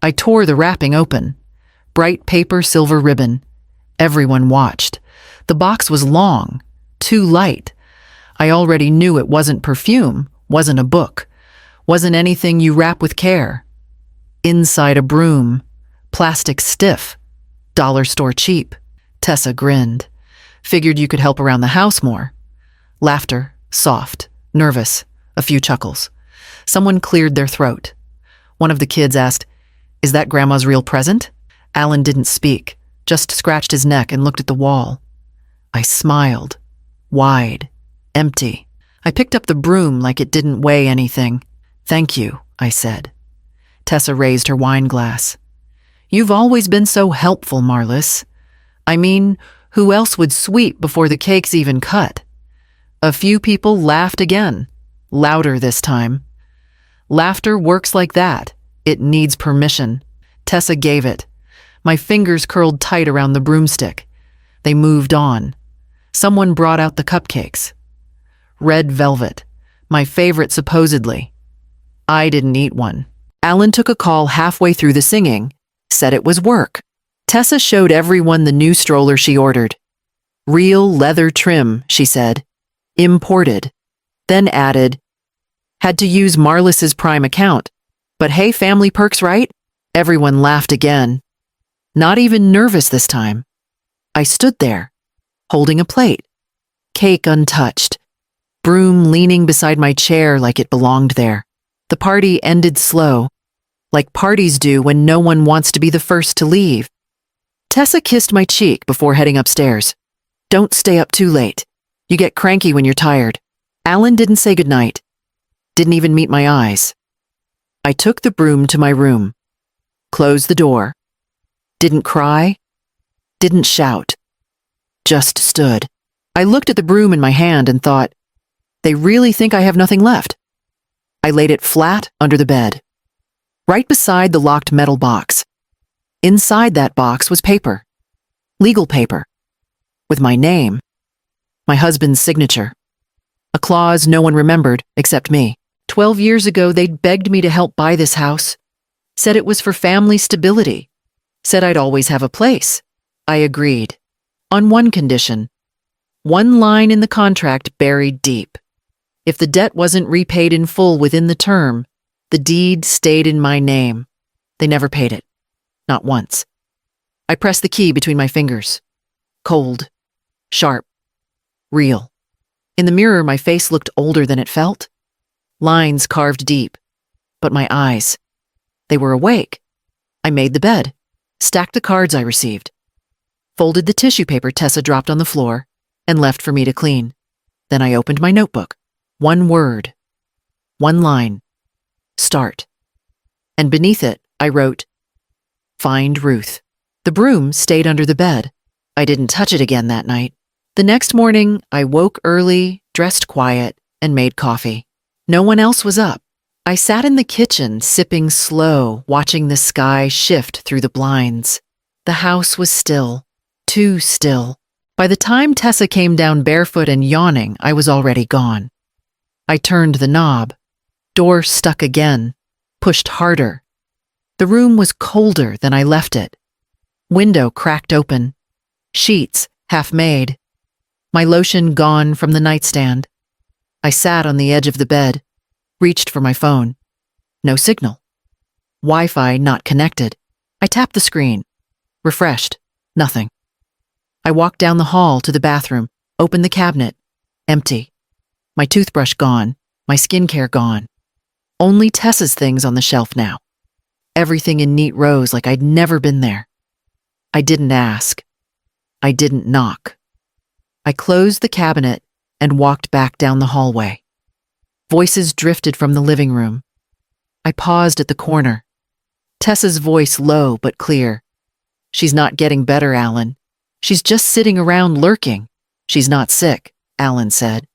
I tore the wrapping open. Bright paper, silver ribbon. Everyone watched. The box was long, too light. I already knew it wasn't perfume, wasn't a book, wasn't anything you wrap with care. Inside a broom, plastic stiff, dollar store cheap. Tessa grinned. Figured you could help around the house more. Laughter, soft, nervous, a few chuckles. Someone cleared their throat. One of the kids asked, "Is that Grandma's real present?" Alan didn't speak, just scratched his neck and looked at the wall. I smiled. Wide. Empty. I picked up the broom like it didn't weigh anything. "Thank you," I said. Tessa raised her wine glass. "You've always been so helpful, Marlis. I mean, who else would sweep before the cake's even cut?" A few people laughed again, louder this time. Laughter works like that. It needs permission. Tessa gave it. My fingers curled tight around the broomstick. They moved on. Someone brought out the cupcakes. Red velvet, my favorite supposedly. I didn't eat one. Alan took a call halfway through the singing, said it was work. Tessa showed everyone the new stroller she ordered. Real leather trim, she said. Imported. Then added, had to use Marlis's Prime account. But hey, family perks, right? Everyone laughed again. Not even nervous this time. I stood there, holding a plate. Cake untouched. Broom leaning beside my chair like it belonged there. The party ended slow, like parties do when no one wants to be the first to leave. Tessa kissed my cheek before heading upstairs. Don't stay up too late. You get cranky when you're tired. Alan didn't say goodnight. Didn't even meet my eyes. I took the broom to my room. Closed the door. Didn't cry. Didn't shout. Just stood. I looked at the broom in my hand and thought, they really think I have nothing left. I laid it flat under the bed, right beside the locked metal box. Inside that box was paper. Legal paper. With my name. My husband's signature. A clause no one remembered except me. 12 years ago, they'd begged me to help buy this house. Said it was for family stability. Said I'd always have a place. I agreed. On one condition. One line in the contract buried deep. If the debt wasn't repaid in full within the term, the deed stayed in my name. They never paid it. Not once. I pressed the key between my fingers. Cold. Sharp. Real. In the mirror, my face looked older than it felt. Lines carved deep. But my eyes, they were awake. I made the bed. Stacked the cards I received. Folded the tissue paper Tessa dropped on the floor and left for me to clean. Then I opened my notebook. One word. One line. Start. And beneath it, I wrote, Find Ruth. The broom stayed under the bed. I didn't touch it again that night. The next morning, I woke early, dressed quiet, and made coffee. No one else was up. I sat in the kitchen, sipping slow, watching the sky shift through the blinds. The house was still. Too still. By the time Tessa came down barefoot and yawning, I was already gone. I turned the knob. Door stuck again. Pushed harder. The room was colder than I left it. Window cracked open. Sheets half made. My lotion gone from the nightstand. I sat on the edge of the bed. Reached for my phone. No signal. Wi-Fi not connected. I tapped the screen. Refreshed. Nothing. I walked down the hall to the bathroom. Opened the cabinet. Empty. My toothbrush gone. My skincare gone. Only Tessa's things on the shelf now. Everything in neat rows like I'd never been there. I didn't ask. I didn't knock. I closed the cabinet and walked back down the hallway. Voices drifted from the living room. I paused at the corner. Tessa's voice low but clear. She's not getting better, Alan. She's just sitting around lurking. She's not sick, Alan said.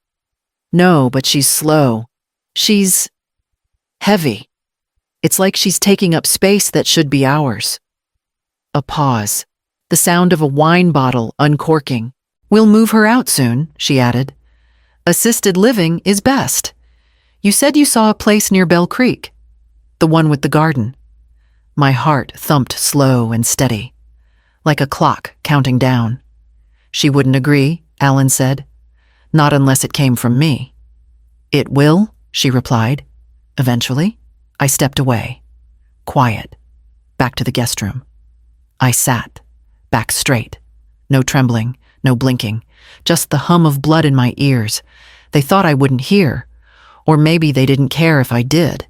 No, but she's slow. She's heavy. It's like she's taking up space that should be ours. A pause. The sound of a wine bottle uncorking. We'll move her out soon, she added. Assisted living is best. You said you saw a place near Bell Creek. The one with the garden. My heart thumped slow and steady, like a clock counting down. She wouldn't agree, Alan said. Not unless it came from me. It will, she replied. Eventually, I stepped away. Quiet. Back to the guest room. I sat, back straight. No trembling, no blinking, just the hum of blood in my ears. They thought I wouldn't hear, or maybe they didn't care if I did.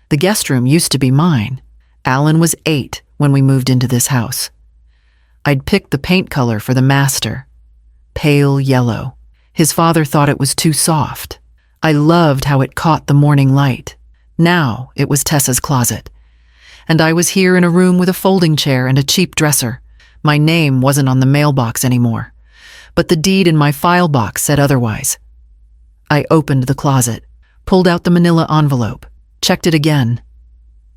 The guest room used to be mine. Alan was 8 when we moved into this house. I'd picked the paint color for the master. Pale yellow. His father thought it was too soft. I loved how it caught the morning light. Now it was Tessa's closet. And I was here in a room with a folding chair and a cheap dresser. My name wasn't on the mailbox anymore, but the deed in my file box said otherwise. I opened the closet, pulled out the manila envelope, checked it again.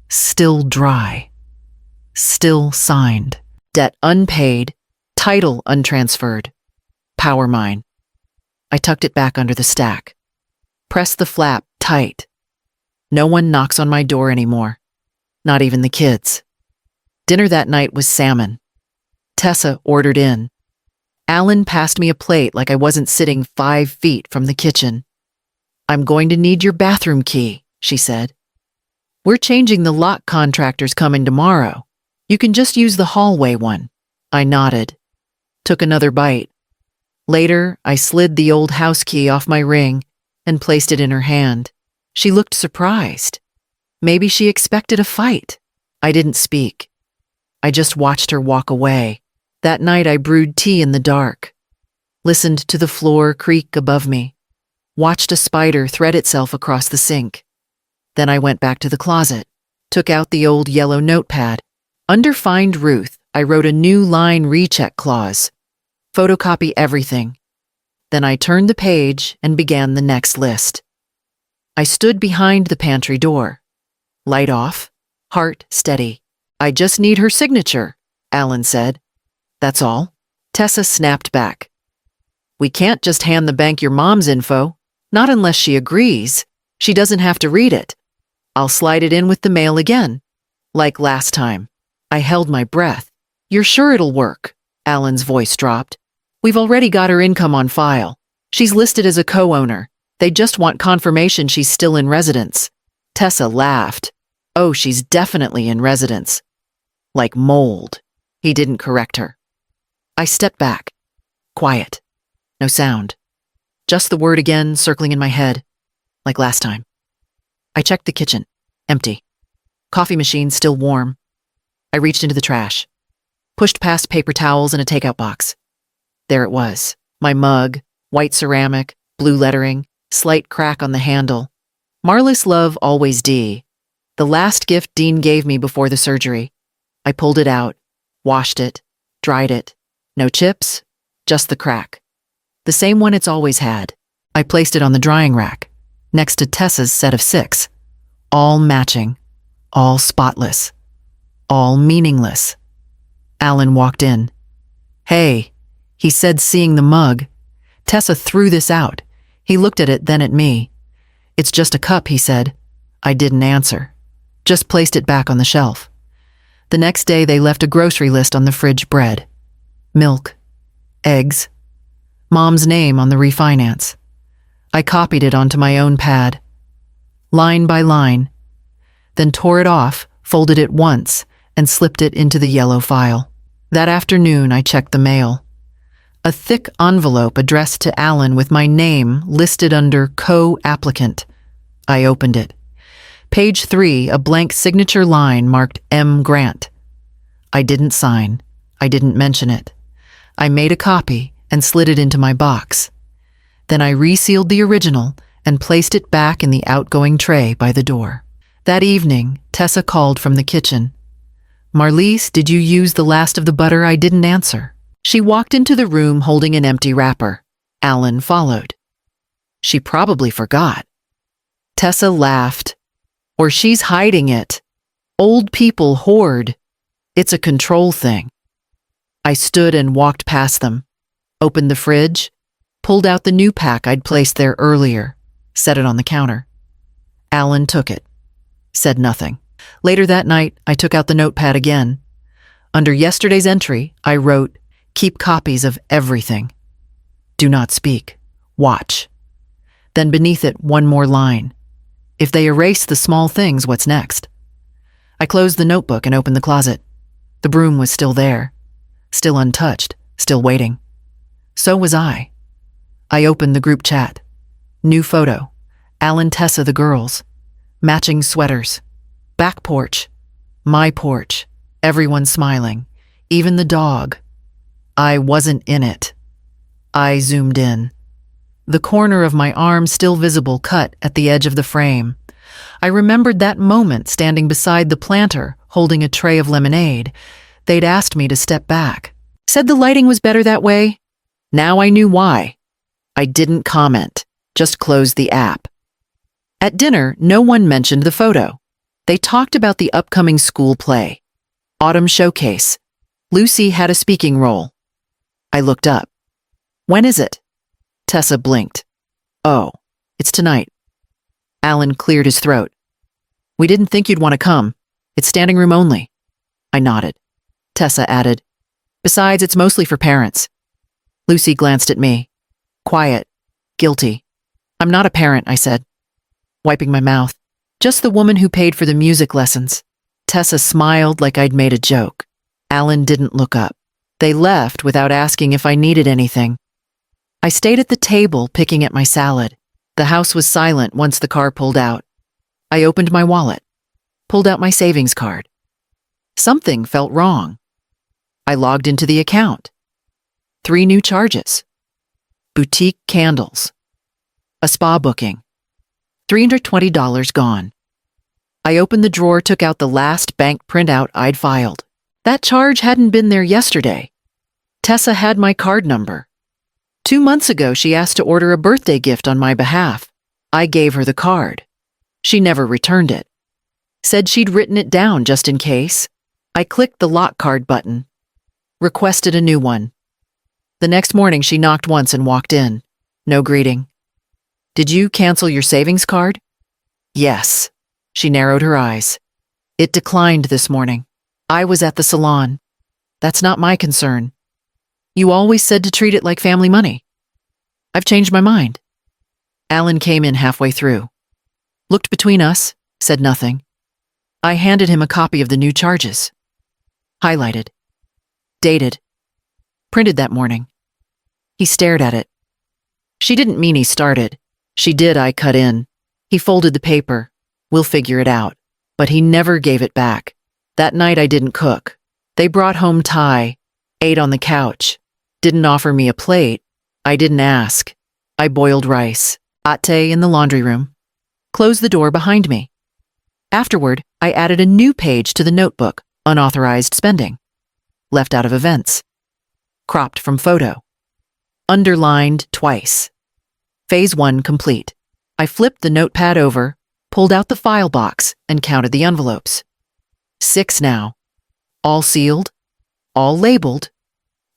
Still dry. Still signed. Debt unpaid. Title untransferred. Power mine. I tucked it back under the stack. Pressed the flap tight. No one knocks on my door anymore. Not even the kids. Dinner that night was salmon. Tessa ordered in. Alan passed me a plate like I wasn't sitting 5 feet from the kitchen. I'm going to need your bathroom key, she said. We're changing the lock contractor's coming tomorrow. You can just use the hallway one. I nodded. Took another bite. Later, I slid the old house key off my ring and placed it in her hand. She looked surprised. Maybe she expected a fight. I didn't speak. I just watched her walk away. That night I brewed tea in the dark, listened to the floor creak above me, watched a spider thread itself across the sink. Then I went back to the closet, took out the old yellow notepad. Under Find Ruth, I wrote a new line recheck clause. Photocopy everything. Then I turned the page and began the next list. I stood behind the pantry door. Light off, heart steady. I just need her signature, Alan said. That's all. Tessa snapped back. We can't just hand the bank your mom's info, not unless she agrees. She doesn't have to read it. I'll slide it in with the mail again, like last time. I held my breath. You're sure it'll work? Alan's voice dropped. We've already got her income on file. She's listed as a co-owner. They just want confirmation she's still in residence. Tessa laughed. Oh, she's definitely in residence. Like mold. He didn't correct her. I stepped back. Quiet. No sound. Just the word again circling in my head, like last time. I checked the kitchen. Empty. Coffee machine still warm. I reached into the trash. Pushed past paper towels and a takeout box. There it was. My mug, white ceramic, blue lettering, slight crack on the handle. Marlis Love Always D. The last gift Dean gave me before the surgery. I pulled it out, washed it, dried it. No chips, just the crack. The same one it's always had. I placed it on the drying rack, next to Tessa's set of 6. All matching, all spotless, all meaningless. Alan walked in. Hey, he said, seeing the mug. Tessa threw this out. He looked at it, then at me. It's just a cup, he said. I didn't answer. Just placed it back on the shelf. The next day they left a grocery list on the fridge. Bread, milk, eggs, Mom's name on the refinance. I copied it onto my own pad, line by line, then tore it off, folded it once, and slipped it into the yellow file. That afternoon I checked the mail. A thick envelope addressed to Alan with my name listed under co-applicant. I opened it. Page 3, a blank signature line marked M. Grant. I didn't sign. I didn't mention it. I made a copy and slid it into my box. Then I resealed the original and placed it back in the outgoing tray by the door. That evening, Tessa called from the kitchen. Marlise, did you use the last of the butter? I didn't answer. She walked into the room holding an empty wrapper. Alan followed. She probably forgot. Tessa laughed. Or she's hiding it. Old people hoard. It's a control thing. I stood and walked past them, opened the fridge, pulled out the new pack I'd placed there earlier, set it on the counter. Alan took it, said nothing. Later that night, I took out the notepad again. Under yesterday's entry, I wrote, "Keep copies of everything. Do not speak. Watch." Then beneath it, one more line. If they erase the small things, what's next? I closed the notebook and opened the closet. The broom was still there, still untouched, still waiting. So was I. I opened the group chat. New photo. Alan, Tessa, the girls. Matching sweaters. Back porch. My porch. Everyone smiling. Even the dog. I wasn't in it. I zoomed in. The corner of my arm still visible, cut at the edge of the frame. I remembered that moment standing beside the planter, holding a tray of lemonade. They'd asked me to step back. Said the lighting was better that way. Now I knew why. I didn't comment, just closed the app. At dinner, no one mentioned the photo. They talked about the upcoming school play. Autumn showcase. Lucy had a speaking role. I looked up. When is it? Tessa blinked. Oh, it's tonight. Alan cleared his throat. We didn't think you'd want to come. It's standing room only. I nodded. Tessa added, besides, it's mostly for parents. Lucy glanced at me. Quiet. Guilty. I'm not a parent, I said, wiping my mouth. Just the woman who paid for the music lessons. Tessa smiled like I'd made a joke. Alan didn't look up. They left without asking if I needed anything. I stayed at the table picking at my salad. The house was silent once the car pulled out. I opened my wallet, pulled out my savings card. Something felt wrong. I logged into the account. 3 new charges. Boutique candles. A spa booking. $320 gone. I opened the drawer, took out the last bank printout I'd filed. That charge hadn't been there yesterday. Tessa had my card number. 2 months ago, she asked to order a birthday gift on my behalf. I gave her the card. She never returned it. Said she'd written it down just in case. I clicked the lock card button. Requested a new one. The next morning, she knocked once and walked in. No greeting. Did you cancel your savings card? Yes. She narrowed her eyes. It declined this morning. I was at the salon. That's not my concern. You always said to treat it like family money. I've changed my mind. Alan came in halfway through. Looked between us, said nothing. I handed him a copy of the new charges. Highlighted. Dated. Printed that morning. He stared at it. She didn't mean he started. She did, I cut in. He folded the paper. We'll figure it out. But he never gave it back. That night I didn't cook. They brought home Thai. Ate on the couch. Didn't offer me a plate. I didn't ask. I boiled rice. Ate in the laundry room. Closed the door behind me. Afterward, I added a new page to the notebook, unauthorized spending. Left out of events. Cropped from photo. Underlined twice. Phase 1 complete. I flipped the notepad over, pulled out the file box, and counted the envelopes. 6 now. All sealed, all labeled,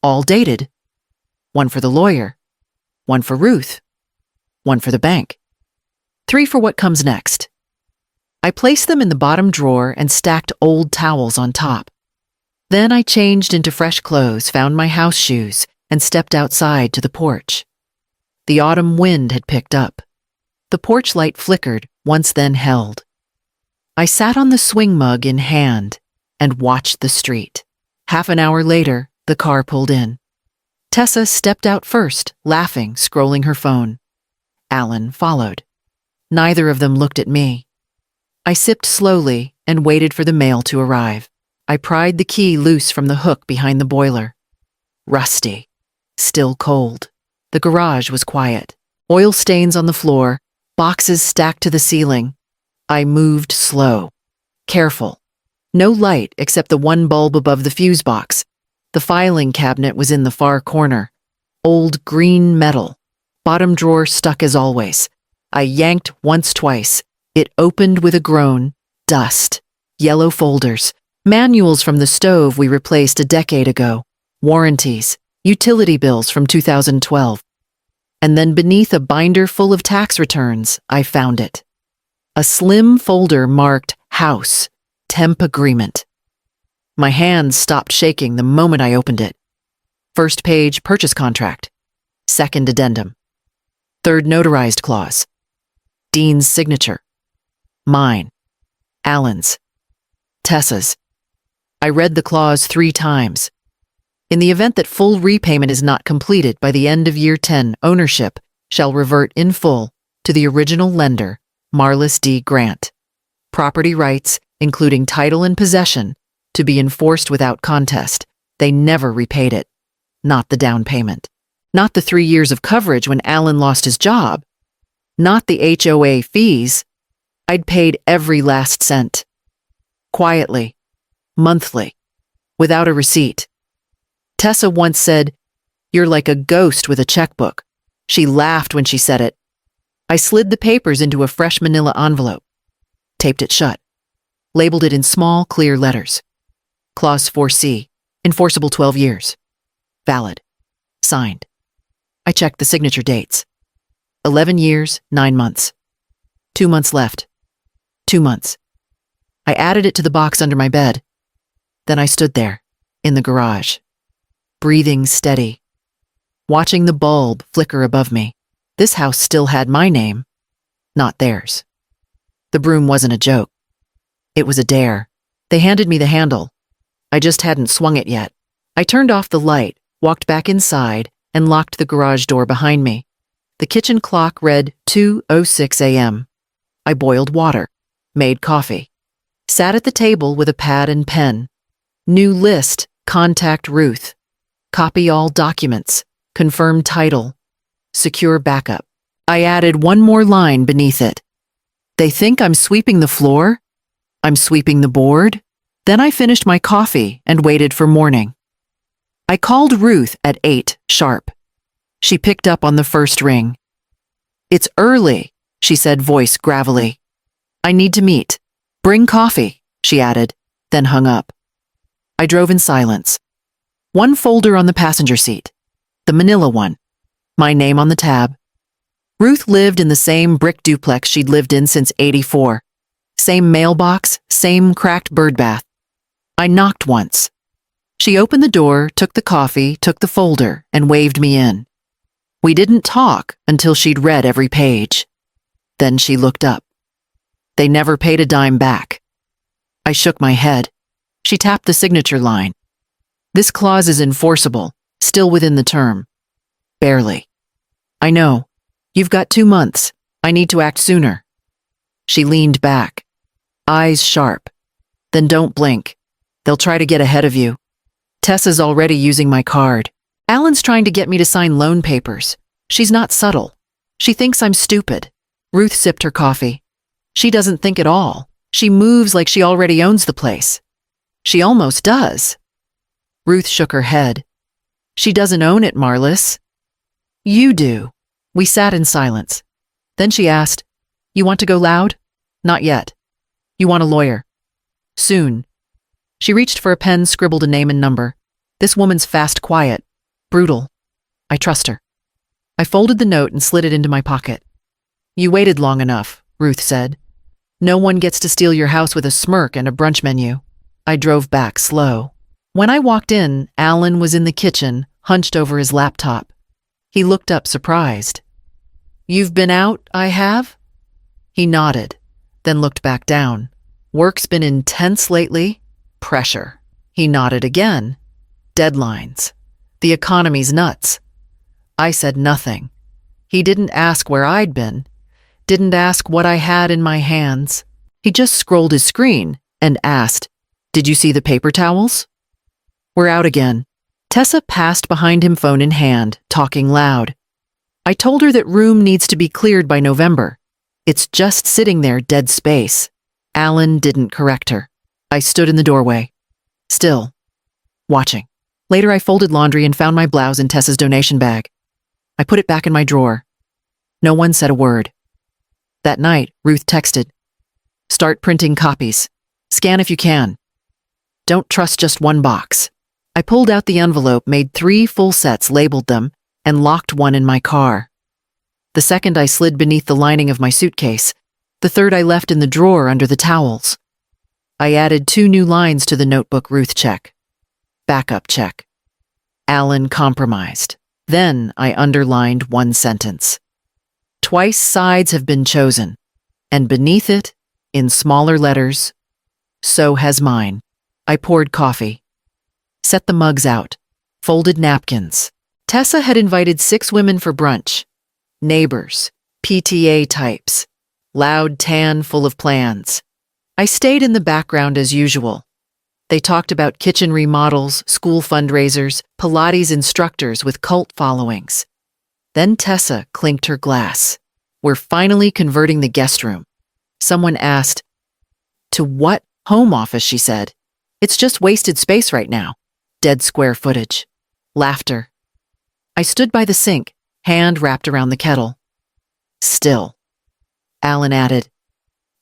all dated. 1 for the lawyer, 1 for Ruth, 1 for the bank. 3 for what comes next. I placed them in the bottom drawer and stacked old towels on top. Then I changed into fresh clothes, found my house shoes, and stepped outside to the porch. The autumn wind had picked up. The porch light flickered, once then held. I sat on the swing mug in hand and watched the street. Half an hour later, the car pulled in. Tessa stepped out first, laughing, scrolling her phone. Alan followed. Neither of them looked at me. I sipped slowly and waited for the mail to arrive. I pried the key loose from the hook behind the boiler. Rusty. Still cold. The garage was quiet. Oil stains on the floor, boxes stacked to the ceiling. I moved slow. Careful. No light except the one bulb above the fuse box. The filing cabinet was in the far corner. Old green metal. Bottom drawer stuck as always. I yanked once, twice. It opened with a groan. Dust. Yellow folders. Manuals from the stove we replaced a decade ago. Warranties. Utility bills from 2012. And then beneath a binder full of tax returns, I found it. A slim folder marked House. temp agreement. My hands stopped shaking the moment I opened it. First page, purchase contract. Second addendum. Third notarized clause. Dean's signature. Mine. Alan's. Tessa's. I read the clause 3 times. In the event that full repayment is not completed by the end of year 10, ownership shall revert in full to the original lender, Marlis D. Grant. Property rights, including title and possession, to be enforced without contest. They never repaid it. Not the down payment. Not the 3 years of coverage when Alan lost his job. Not the HOA fees. I'd paid every last cent. Quietly. Monthly. Without a receipt. Tessa once said, "You're like a ghost with a checkbook." She laughed when she said it. I slid the papers into a fresh manila envelope. Taped it shut. Labeled it in small, clear letters. Clause 4C. Enforceable 12 years. Valid. Signed. I checked the signature dates. 11 years, 9 months. 2 months left. 2 months. I added it to the box under my bed. Then I stood there, in the garage, breathing steady, watching the bulb flicker above me. This house still had my name, not theirs. The broom wasn't a joke. It was a dare. They handed me the handle. I just hadn't swung it yet. I turned off the light, walked back inside, and locked the garage door behind me. The kitchen clock read 2:06 a.m. I boiled water, made coffee, sat at the table with a pad and pen. New list, contact Ruth. Copy all documents, confirm title, secure backup. I added one more line beneath it. They think I'm sweeping the floor? I'm sweeping the board? Then I finished my coffee and waited for morning. I called Ruth at 8 sharp. She picked up on the first ring. "It's early," she said, voice gravelly. "I need to meet. Bring coffee," she added, then hung up. I drove in silence. One folder on the passenger seat. The manila one. My name on the tab. Ruth lived in the same brick duplex she'd lived in since '84. Same mailbox, same cracked birdbath. I knocked once. She opened the door, took the coffee, took the folder, and waved me in. We didn't talk until she'd read every page. Then she looked up. They never paid a dime back. I shook my head. She tapped the signature line. "This clause is enforceable, still within the term." "Barely." "I know. You've got 2 months. I need to act sooner." She leaned back, eyes sharp. "Then don't blink. They'll try to get ahead of you. Tessa's already using my card. Alan's trying to get me to sign loan papers. She's not subtle. She thinks I'm stupid." Ruth sipped her coffee. "She doesn't think at all. She moves like she already owns the place. She almost does." Ruth shook her head. "She doesn't own it, Marlis." "You do." We sat in silence. Then she asked, "You want to go loud?" "Not yet." "You want a lawyer?" "Soon." She reached for a pen, scribbled a name and number. "This woman's fast, quiet, brutal. I trust her." I folded the note and slid it into my pocket. "You waited long enough," Ruth said. "No one gets to steal your house with a smirk and a brunch menu." I drove back slow. When I walked in, Alan was in the kitchen, hunched over his laptop. He looked up surprised. "You've been out, I have?" He nodded, then looked back down. "Work's been intense lately." "Pressure." He nodded again. "Deadlines. The economy's nuts." I said nothing. He didn't ask where I'd been, didn't ask what I had in my hands. He just scrolled his screen and asked, "Did you see the paper towels?" "We're out again." Tessa passed behind him, phone in hand, talking loud. I told her that room needs to be cleared by November. It's just sitting there, dead space. Alan didn't correct her. I stood in the doorway, still, watching. Later I folded laundry and found my blouse in Tessa's donation bag. I put it back in my drawer. No one said a word. That night, Ruth texted, "Start printing copies. Scan if you can. Don't trust just one box." I pulled out the envelope, made 3 full sets, labeled them, and locked one in my car. The second I slid beneath the lining of my suitcase. The third I left in the drawer under the towels. I added 2 new lines to the notebook. Ruth check. Backup check. Alan compromised. Then I underlined 1 sentence. Twice sides have been chosen, and beneath it, in smaller letters, so has mine. I poured coffee. Set the mugs out. Folded napkins. Tessa had invited 6 women for brunch. Neighbors, PTA types, loud tan full of plans. I stayed in the background as usual. They talked about kitchen remodels, school fundraisers, Pilates instructors with cult followings. Then Tessa clinked her glass. We're finally converting the guest room. Someone asked, to what home office, she said. It's just wasted space right now. Dead square footage. Laughter. I stood by the sink, hand wrapped around the kettle. Still. Alan added,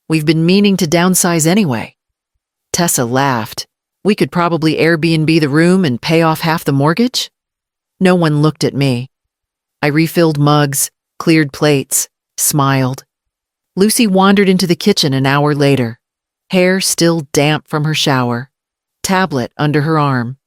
we've been meaning to downsize anyway. Tessa laughed. We could probably Airbnb the room and pay off half the mortgage? No one looked at me. I refilled mugs, cleared plates, smiled. Lucy wandered into the kitchen an hour later, hair still damp from her shower, tablet under her arm.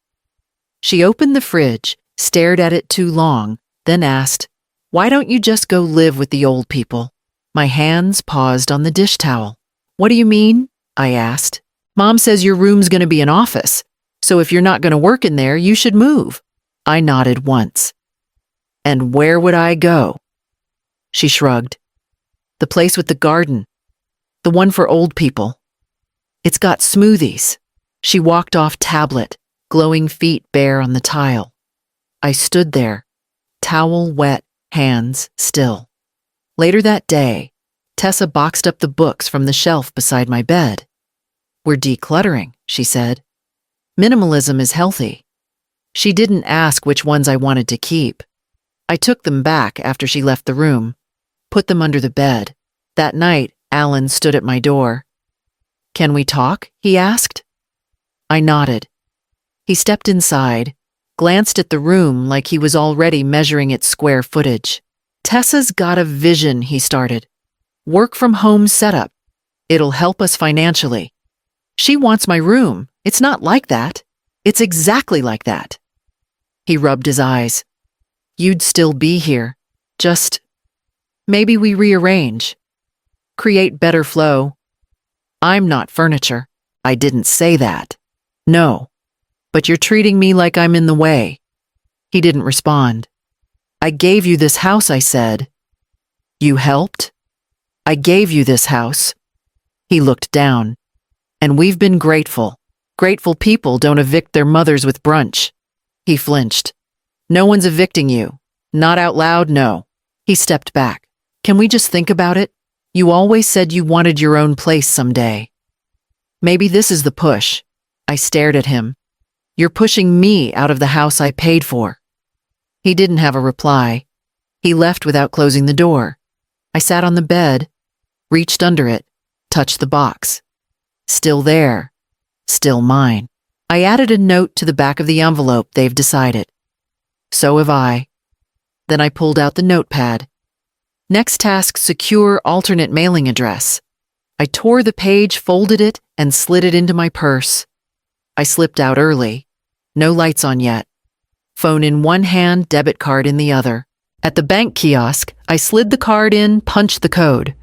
She opened the fridge, stared at it too long, then asked, why don't you just go live with the old people? My hands paused on the dish towel. What do you mean? I asked. Mom says your room's going to be an office, so if you're not going to work in there, you should move. I nodded once. And where would I go? She shrugged. The place with the garden. The one for old people. It's got smoothies. She walked off, tablet, glowing feet bare on the tile. I stood there, towel wet, hands still. Later that day, Tessa boxed up the books from the shelf beside my bed. We're decluttering, she said. Minimalism is healthy. She didn't ask which ones I wanted to keep. I took them back after she left the room, put them under the bed. That night, Alan stood at my door. Can we talk? He asked. I nodded. He stepped inside, glanced at the room like he was already measuring its square footage. Tessa's got a vision, he started. Work from home setup. It'll help us financially. She wants my room. It's not like that. It's exactly like that. He rubbed his eyes. You'd still be here. Just, maybe we rearrange. Create better flow. I'm not furniture. I didn't say that. No. But you're treating me like I'm in the way. He didn't respond. I gave you this house, I said. You helped? I gave you this house. He looked down. And we've been grateful. Grateful people don't evict their mothers with brunch. He flinched. No one's evicting you. Not out loud, no. He stepped back. Can we just think about it? You always said you wanted your own place someday. Maybe this is the push. I stared at him. You're pushing me out of the house I paid for. He didn't have a reply. He left without closing the door. I sat on the bed, reached under it, touched the box. Still there. Still mine. I added a note to the back of the envelope. They've decided. So have I. Then I pulled out the notepad. Next task, secure alternate mailing address. I tore the page, folded it, and slid it into my purse. I slipped out early. No lights on yet. Phone in one hand, debit card in the other. At the bank kiosk, I slid the card in, punched the code.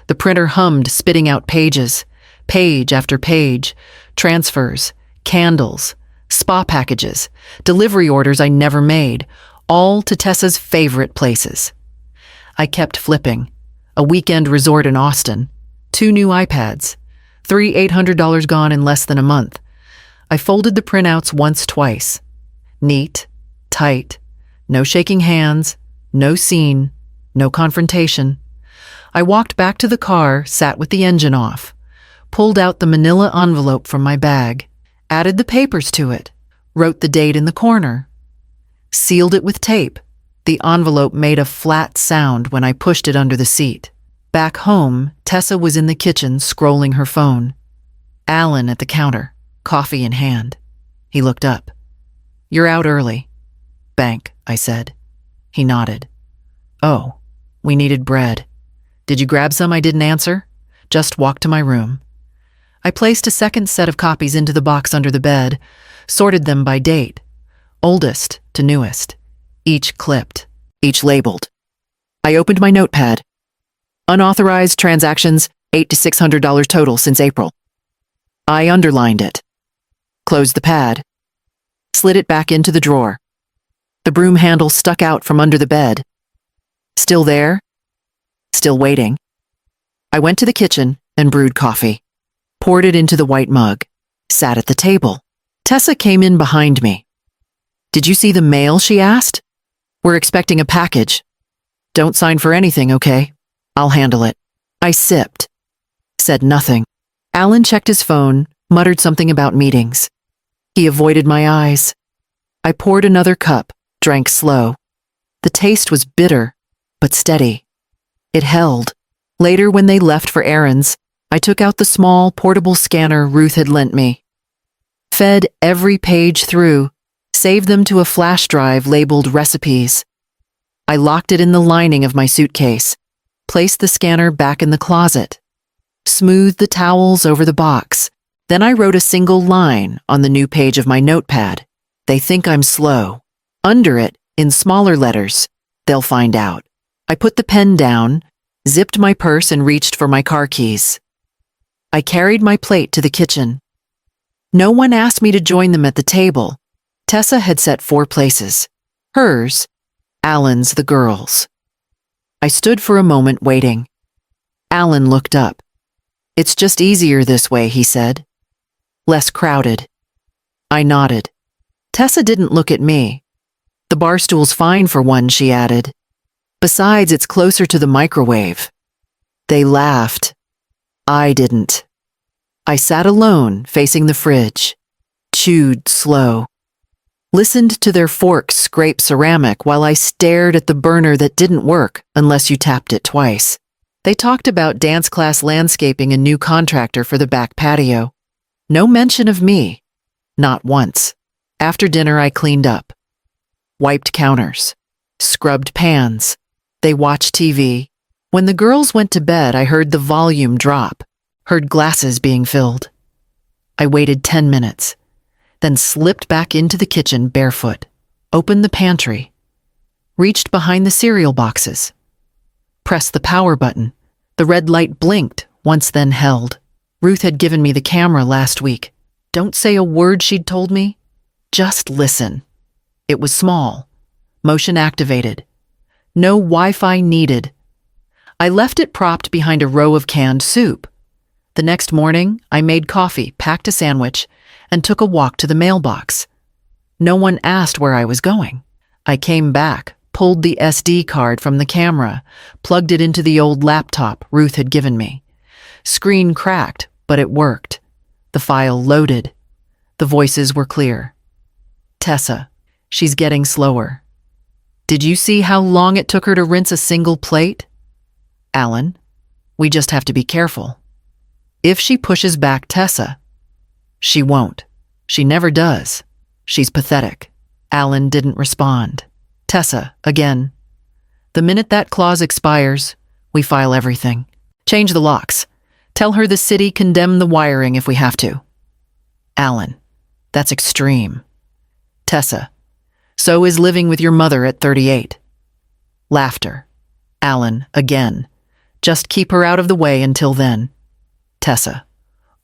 The printer hummed, spitting out pages. Page after page. Transfers, candles, spa packages, delivery orders I never made, all to Tessa's favorite places. I kept flipping. A weekend resort in Austin. 2 new iPads. $800 gone in less than a month. I folded the printouts once, twice. Neat, tight, no shaking hands, no scene, no confrontation. I walked back to the car, sat with the engine off, pulled out the manila envelope from my bag, added the papers to it, wrote the date in the corner, sealed it with tape. The envelope made a flat sound when I pushed it under the seat. Back home, Tessa was in the kitchen scrolling her phone. Alan at the counter, coffee in hand. He looked up. You're out early. Bank, I said. He nodded. Oh, we needed bread. Did you grab some? I didn't answer. Just walked to my room. I placed a second set of copies into the box under the bed, sorted them by date, oldest to newest, each clipped, each labeled. I opened my notepad. Unauthorized transactions, $800 to $600 total since April. I underlined it, closed the pad, slid it back into the drawer. The broom handle stuck out from under the bed. Still there, still waiting. I went to the kitchen and brewed coffee, poured it into the white mug, sat at the table. Tessa came in behind me. "Did you see the mail?" she asked. "We're expecting a package. Don't sign for anything, okay? I'll handle it." I sipped, said nothing. Alan checked his phone, muttered something about meetings. He avoided my eyes. I poured another cup, drank slow. The taste was bitter, but steady. It held. Later, when they left for errands, I took out the small, portable scanner Ruth had lent me. Fed every page through, saved them to a flash drive labeled recipes. I locked it in the lining of my suitcase, placed the scanner back in the closet, smoothed the towels over the box. Then I wrote a single line on the new page of my notepad. "They think I'm slow." Under it, in smaller letters, "They'll find out." I put the pen down, zipped my purse and reached for my car keys. I carried my plate to the kitchen. No one asked me to join them at the table. Tessa had set 4 places. Hers, Alan's, the girls. I stood for a moment waiting. Alan looked up. "It's just easier this way," he said. "Less crowded." I nodded. Tessa didn't look at me. "The bar stool's fine for one," she added. "Besides, it's closer to the microwave." They laughed. I didn't. I sat alone, facing the fridge, chewed slow, listened to their forks scrape ceramic while I stared at the burner that didn't work unless you tapped it twice. They talked about dance class landscaping a new contractor for the back patio. No mention of me. Not once. After dinner, I cleaned up. Wiped counters. Scrubbed pans. They watched TV. When the girls went to bed, I heard the volume drop, heard glasses being filled. I waited 10 minutes, then slipped back into the kitchen barefoot, opened the pantry, reached behind the cereal boxes, pressed the power button. The red light blinked, once then held. Ruth had given me the camera last week. Don't say a word, she'd told me. Just listen. It was small, motion activated. No Wi-Fi needed. I left it propped behind a row of canned soup. The next morning, I made coffee, packed a sandwich, and took a walk to the mailbox. No one asked where I was going. I came back, pulled the SD card from the camera, plugged it into the old laptop Ruth had given me. Screen cracked, but it worked. The file loaded. The voices were clear. "Tessa, she's getting slower. Did you see how long it took her to rinse a single plate? Alan, we just have to be careful. If she pushes back Tessa, she won't. She never does. She's pathetic." Alan didn't respond. "Tessa, again. The minute that clause expires, we file everything. Change the locks. Tell her the city condemn the wiring if we have to." Alan, "That's extreme." Tessa, "So is living with your mother at 38. Laughter. Alan, again. "Just keep her out of the way until then." Tessa,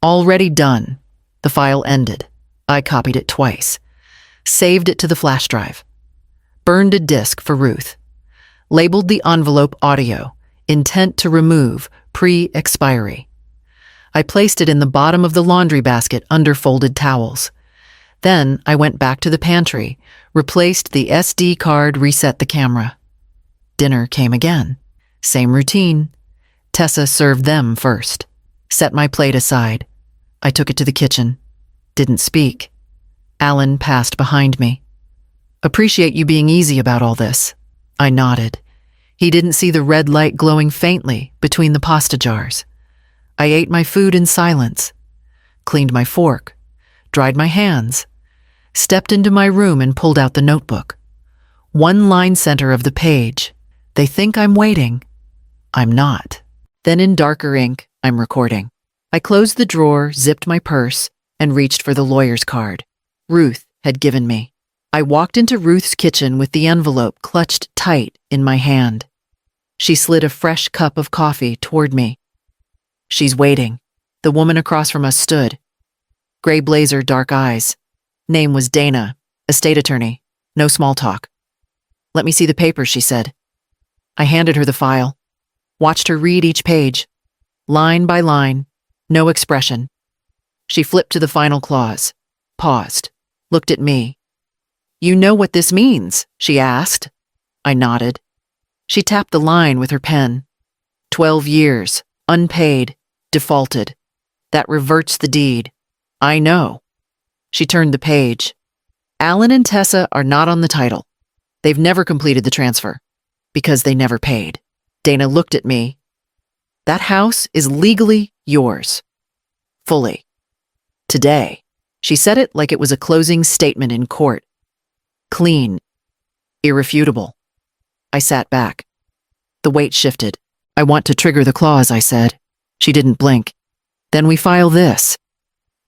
"Already done." The file ended. I copied it twice. Saved it to the flash drive. Burned a disk for Ruth. Labeled the envelope audio, intent to remove, pre-expiry. I placed it in the bottom of the laundry basket under folded towels. Then I went back to the pantry, replaced the SD card, reset the camera. Dinner came again. Same routine. Tessa served them first. Set my plate aside. I took it to the kitchen. Didn't speak. Alan passed behind me. "Appreciate you being easy about all this." I nodded. He didn't see the red light glowing faintly between the pasta jars. I ate my food in silence, cleaned my fork, dried my hands, stepped into my room and pulled out the notebook. One line center of the page. "They think I'm waiting. I'm not." Then in darker ink, I'm recording. I closed the drawer, zipped my purse, and reached for the lawyer's card Ruth had given me. I walked into Ruth's kitchen with the envelope clutched tight in my hand. She slid a fresh cup of coffee toward me. She's waiting. The woman across from us stood. Gray blazer, dark eyes. Name was Dana, estate attorney. No small talk. Let me see the papers, she said. I handed her the file. Watched her read each page. Line by line. No expression. She flipped to the final clause. Paused. Looked at me. You know what this means? She asked. I nodded. She tapped the line with her pen. 12 years. Unpaid. Defaulted. That reverts the deed. I know. She turned the page. Alan and Tessa are not on the title. They've never completed the transfer. Because they never paid. Dana looked at me. That house is legally yours. Fully. Today. She said it like it was a closing statement in court. Clean. Irrefutable. I sat back. The weight shifted. I want to trigger the clause, I said. She didn't blink. Then we file this.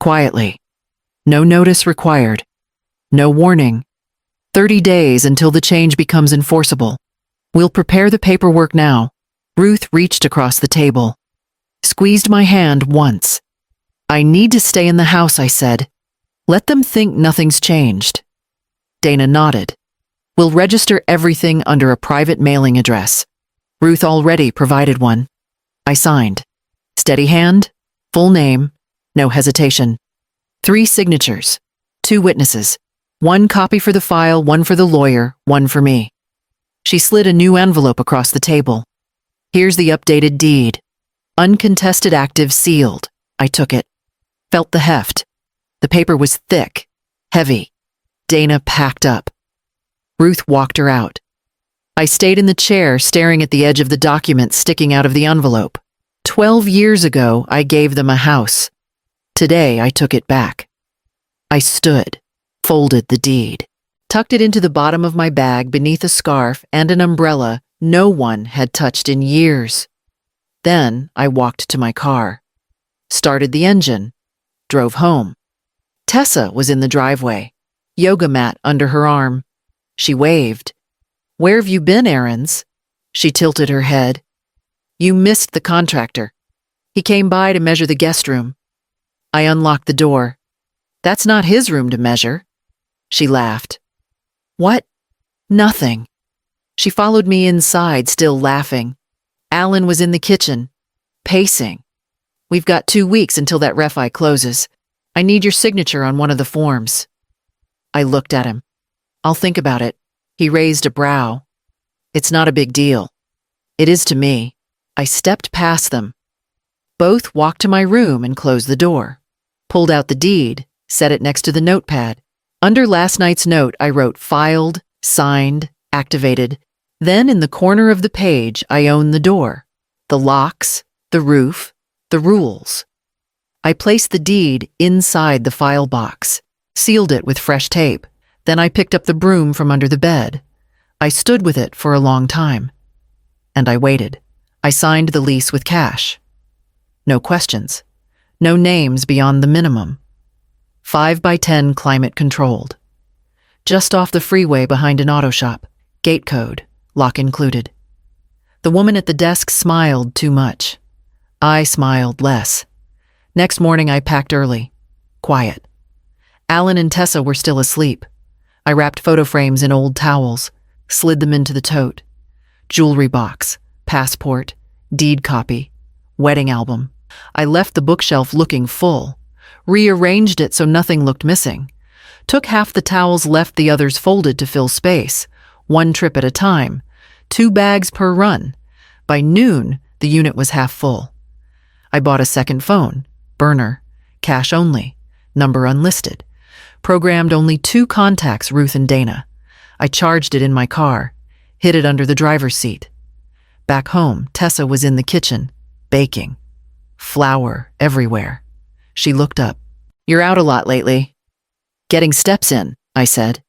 Quietly. No notice required. No warning. 30 days until the change becomes enforceable. We'll prepare the paperwork now. Ruth reached across the table. Squeezed my hand once. I need to stay in the house, I said. Let them think nothing's changed. Dana nodded. We'll register everything under a private mailing address. Ruth already provided one. I signed. Steady hand, full name, no hesitation. 3 signatures, 2 witnesses. 1 copy for the file, 1 for the lawyer, 1 for me. She slid a new envelope across the table. Here's the updated deed. Uncontested active sealed. I took it. Felt the heft. The paper was thick, heavy. Dana packed up. Ruth walked her out. I stayed in the chair staring at the edge of the document sticking out of the envelope. 12 years ago, I gave them a house. Today, I took it back. I stood, folded the deed, tucked it into the bottom of my bag beneath a scarf and an umbrella no one had touched in years. Then I walked to my car, started the engine, drove home. Tessa was in the driveway, yoga mat under her arm. She waved. Where have you been, Aarons? She tilted her head. You missed the contractor. He came by to measure the guest room. I unlocked the door. That's not his room to measure. She laughed. What? Nothing. She followed me inside, still laughing. Alan was in the kitchen, pacing. We've got 2 weeks until that refi closes. I need your signature on one of the forms. I looked at him. I'll think about it. He raised a brow. It's not a big deal. It is to me. I stepped past them. Both walked to my room and closed the door. Pulled out the deed, set it next to the notepad. Under last night's note, I wrote filed, signed, activated. Then in the corner of the page, I own the door, the locks, the roof, the rules. I placed the deed inside the file box, sealed it with fresh tape. Then I picked up the broom from under the bed. I stood with it for a long time. And I waited. I signed the lease with cash. No questions. No names beyond the minimum. 5 by 10 climate controlled. Just off the freeway behind an auto shop. Gate code, lock included. The woman at the desk smiled too much. I smiled less. Next morning I packed early. Quiet. Alan and Tessa were still asleep. I wrapped photo frames in old towels, slid them into the tote. Jewelry box, passport, deed copy, wedding album. I left the bookshelf looking full, rearranged it so nothing looked missing, took half the towels, left the others folded to fill space, 1 trip at a time, 2 bags per run. By noon, the unit was half full. I bought a second phone, burner, cash only, number unlisted. Programmed only 2 contacts, Ruth and Dana. I charged it in my car, hid it under the driver's seat. Back home, Tessa was in the kitchen, baking. Flour everywhere. She looked up. You're out a lot lately. Getting steps in, I said.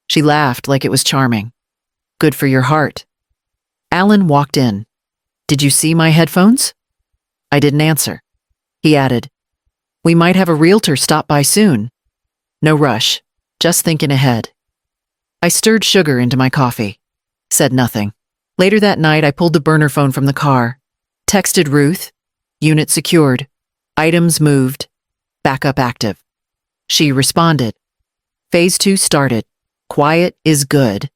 She laughed like it was charming. Good for your heart. Alan walked in. Did you see my headphones? I didn't answer. He added, "We might have a realtor stop by soon. No rush, just thinking ahead." I stirred sugar into my coffee. Said nothing. Later that night, I pulled the burner phone from the car. Texted Ruth. Unit secured. Items moved. Backup active. She responded. Phase 2 started. Quiet is good.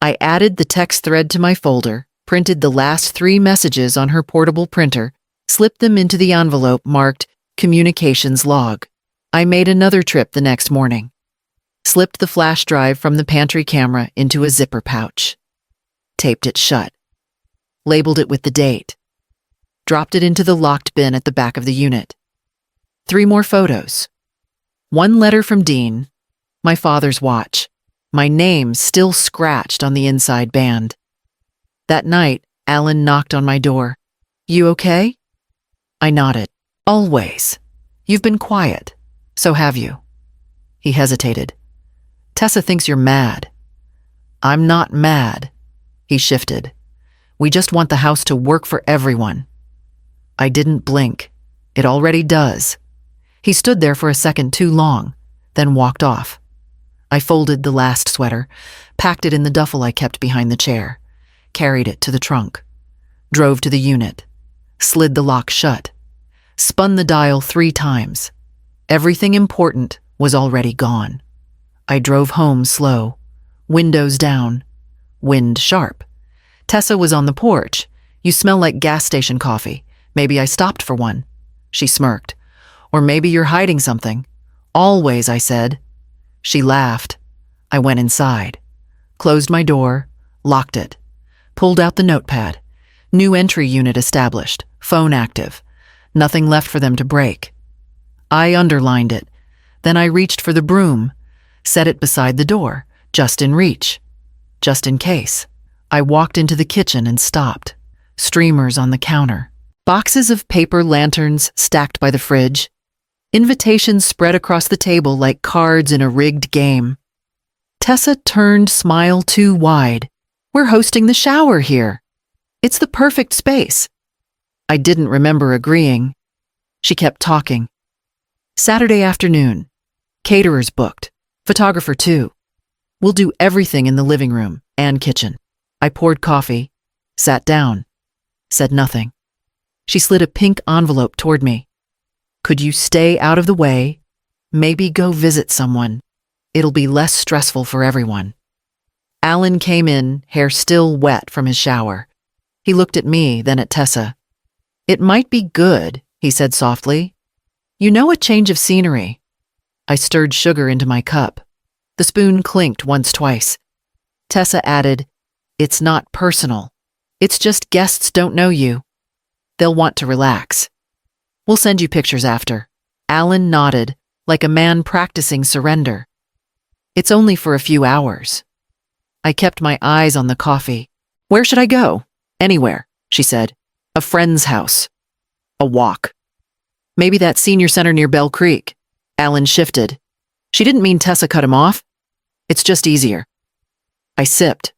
I added the text thread to my folder, printed the last 3 messages on her portable printer, slipped them into the envelope marked Communications Log. I made another trip the next morning. Slipped the flash drive from the pantry camera into a zipper pouch. Taped it shut. Labeled it with the date. Dropped it into the locked bin at the back of the unit. 3 more photos. 1 letter from Dean, my father's watch, my name still scratched on the inside band. That night, Alan knocked on my door. "You okay?" I nodded. "Always. You've been quiet. So have you." He hesitated. "Tessa thinks you're mad." "I'm not mad." He shifted. "We just want the house to work for everyone." I didn't blink. It already does. He stood there for a second too long, then walked off. I folded the last sweater, packed it in the duffel I kept behind the chair, carried it to the trunk, drove to the unit, slid the lock shut, spun the dial 3 times. Everything important was already gone. I drove home slow, windows down, wind sharp. Tessa was on the porch. "You smell like gas station coffee. Maybe I stopped for one." She smirked. "Or maybe you're hiding something." "Always," I said. She laughed. I went inside, closed my door, locked it, pulled out the notepad. New entry unit established, phone active. Nothing left for them to break. I underlined it. Then I reached for the broom, set it beside the door, just in reach, just in case. I walked into the kitchen and stopped. Streamers on the counter. Boxes of paper lanterns stacked by the fridge. Invitations spread across the table like cards in a rigged game. Tessa turned smile too wide. "We're hosting the shower here. It's the perfect space." I didn't remember agreeing. She kept talking. "Saturday afternoon. Caterers booked. Photographer too. We'll do everything in the living room and kitchen." I poured coffee, sat down, said nothing. She slid a pink envelope toward me. "Could you stay out of the way? Maybe go visit someone. It'll be less stressful for everyone." Alan came in, hair still wet from his shower. He looked at me, then at Tessa. "It might be good," he said softly. "You know, a change of scenery." I stirred sugar into my cup. The spoon clinked once, twice. Tessa added, "It's not personal. It's just guests don't know you. They'll want to relax. We'll send you pictures after." Alan nodded, like a man practicing surrender. "It's only for a few hours." I kept my eyes on the coffee. "Where should I go?" "Anywhere," she said. "A friend's house. A walk. Maybe that senior center near Bell Creek." Alan shifted. She didn't mean Tessa cut him off. "It's just easier." I sipped.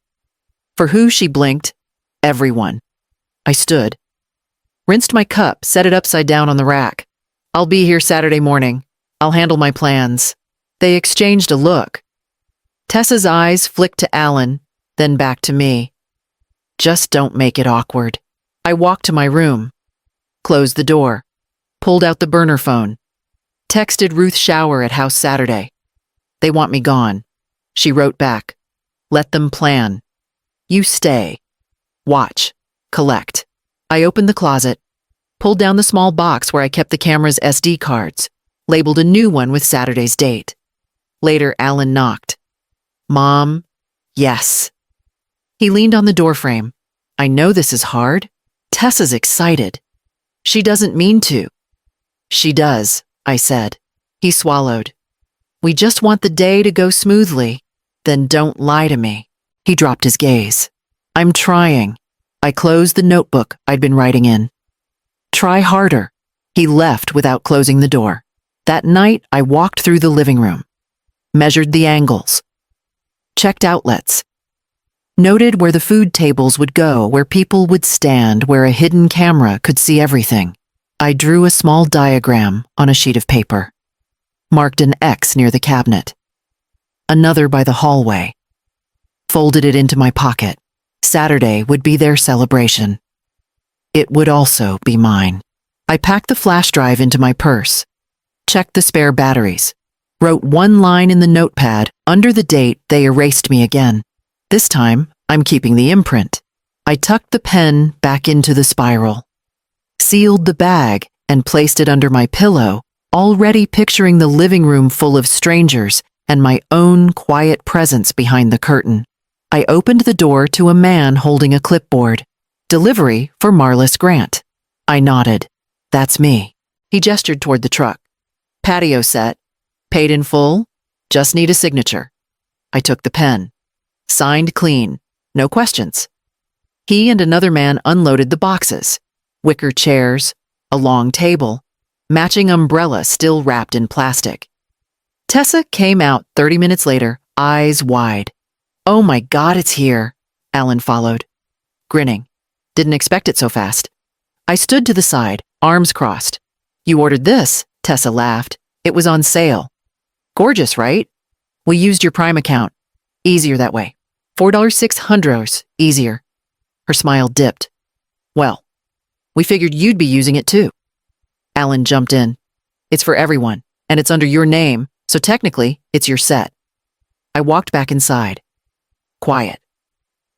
For who, she blinked. Everyone. I stood. Rinsed my cup, set it upside down on the rack. "I'll be here Saturday morning. I'll handle my plans." They exchanged a look. Tessa's eyes flicked to Alan, then back to me. "Just don't make it awkward." I walked to my room, closed the door, pulled out the burner phone, texted Ruth shower at house Saturday. "They want me gone." She wrote back, "Let them plan. You stay. Watch. Collect." I opened the closet, pulled down the small box where I kept the camera's SD cards, labeled a new one with Saturday's date. Later, Alan knocked. "Mom?" "Yes." He leaned on the doorframe. "I know this is hard." Tessa's excited. "She doesn't mean to." "She does," I said. He swallowed. "We just want the day to go smoothly. Then don't lie to me." He dropped his gaze. "I'm trying." I closed the notebook I'd been writing in. "Try harder." He left without closing the door. That night, I walked through the living room, measured the angles, checked outlets, noted where the food tables would go, where people would stand, where a hidden camera could see everything. I drew a small diagram on a sheet of paper, marked an X near the cabinet, another by the hallway, folded it into my pocket. Saturday would be their celebration. It would also be mine. I packed the flash drive into my purse, checked the spare batteries, wrote one line in the notepad. Under the date, they erased me again. This time, I'm keeping the imprint. I tucked the pen back into the spiral, sealed the bag, and placed it under my pillow, already picturing the living room full of strangers and my own quiet presence behind the curtain. I opened the door to a man holding a clipboard. Delivery for Marlis Grant. I nodded. That's me. He gestured toward the truck. Patio set. Paid in full. Just need a signature. I took the pen. Signed clean. No questions. He and another man unloaded the boxes. Wicker chairs, a long table, matching umbrella still wrapped in plastic. Tessa came out 30 minutes later, eyes wide. Oh my God, it's here. Alan followed, grinning. Didn't expect it so fast. I stood to the side, arms crossed. You ordered this, Tessa laughed. It was on sale. Gorgeous, right? We used your Prime account. Easier that way. $4.600 easier. Her smile dipped. Well, we figured you'd be using it too. Alan jumped in. It's for everyone, and it's under your name, so technically, it's your set. I walked back inside. Quiet.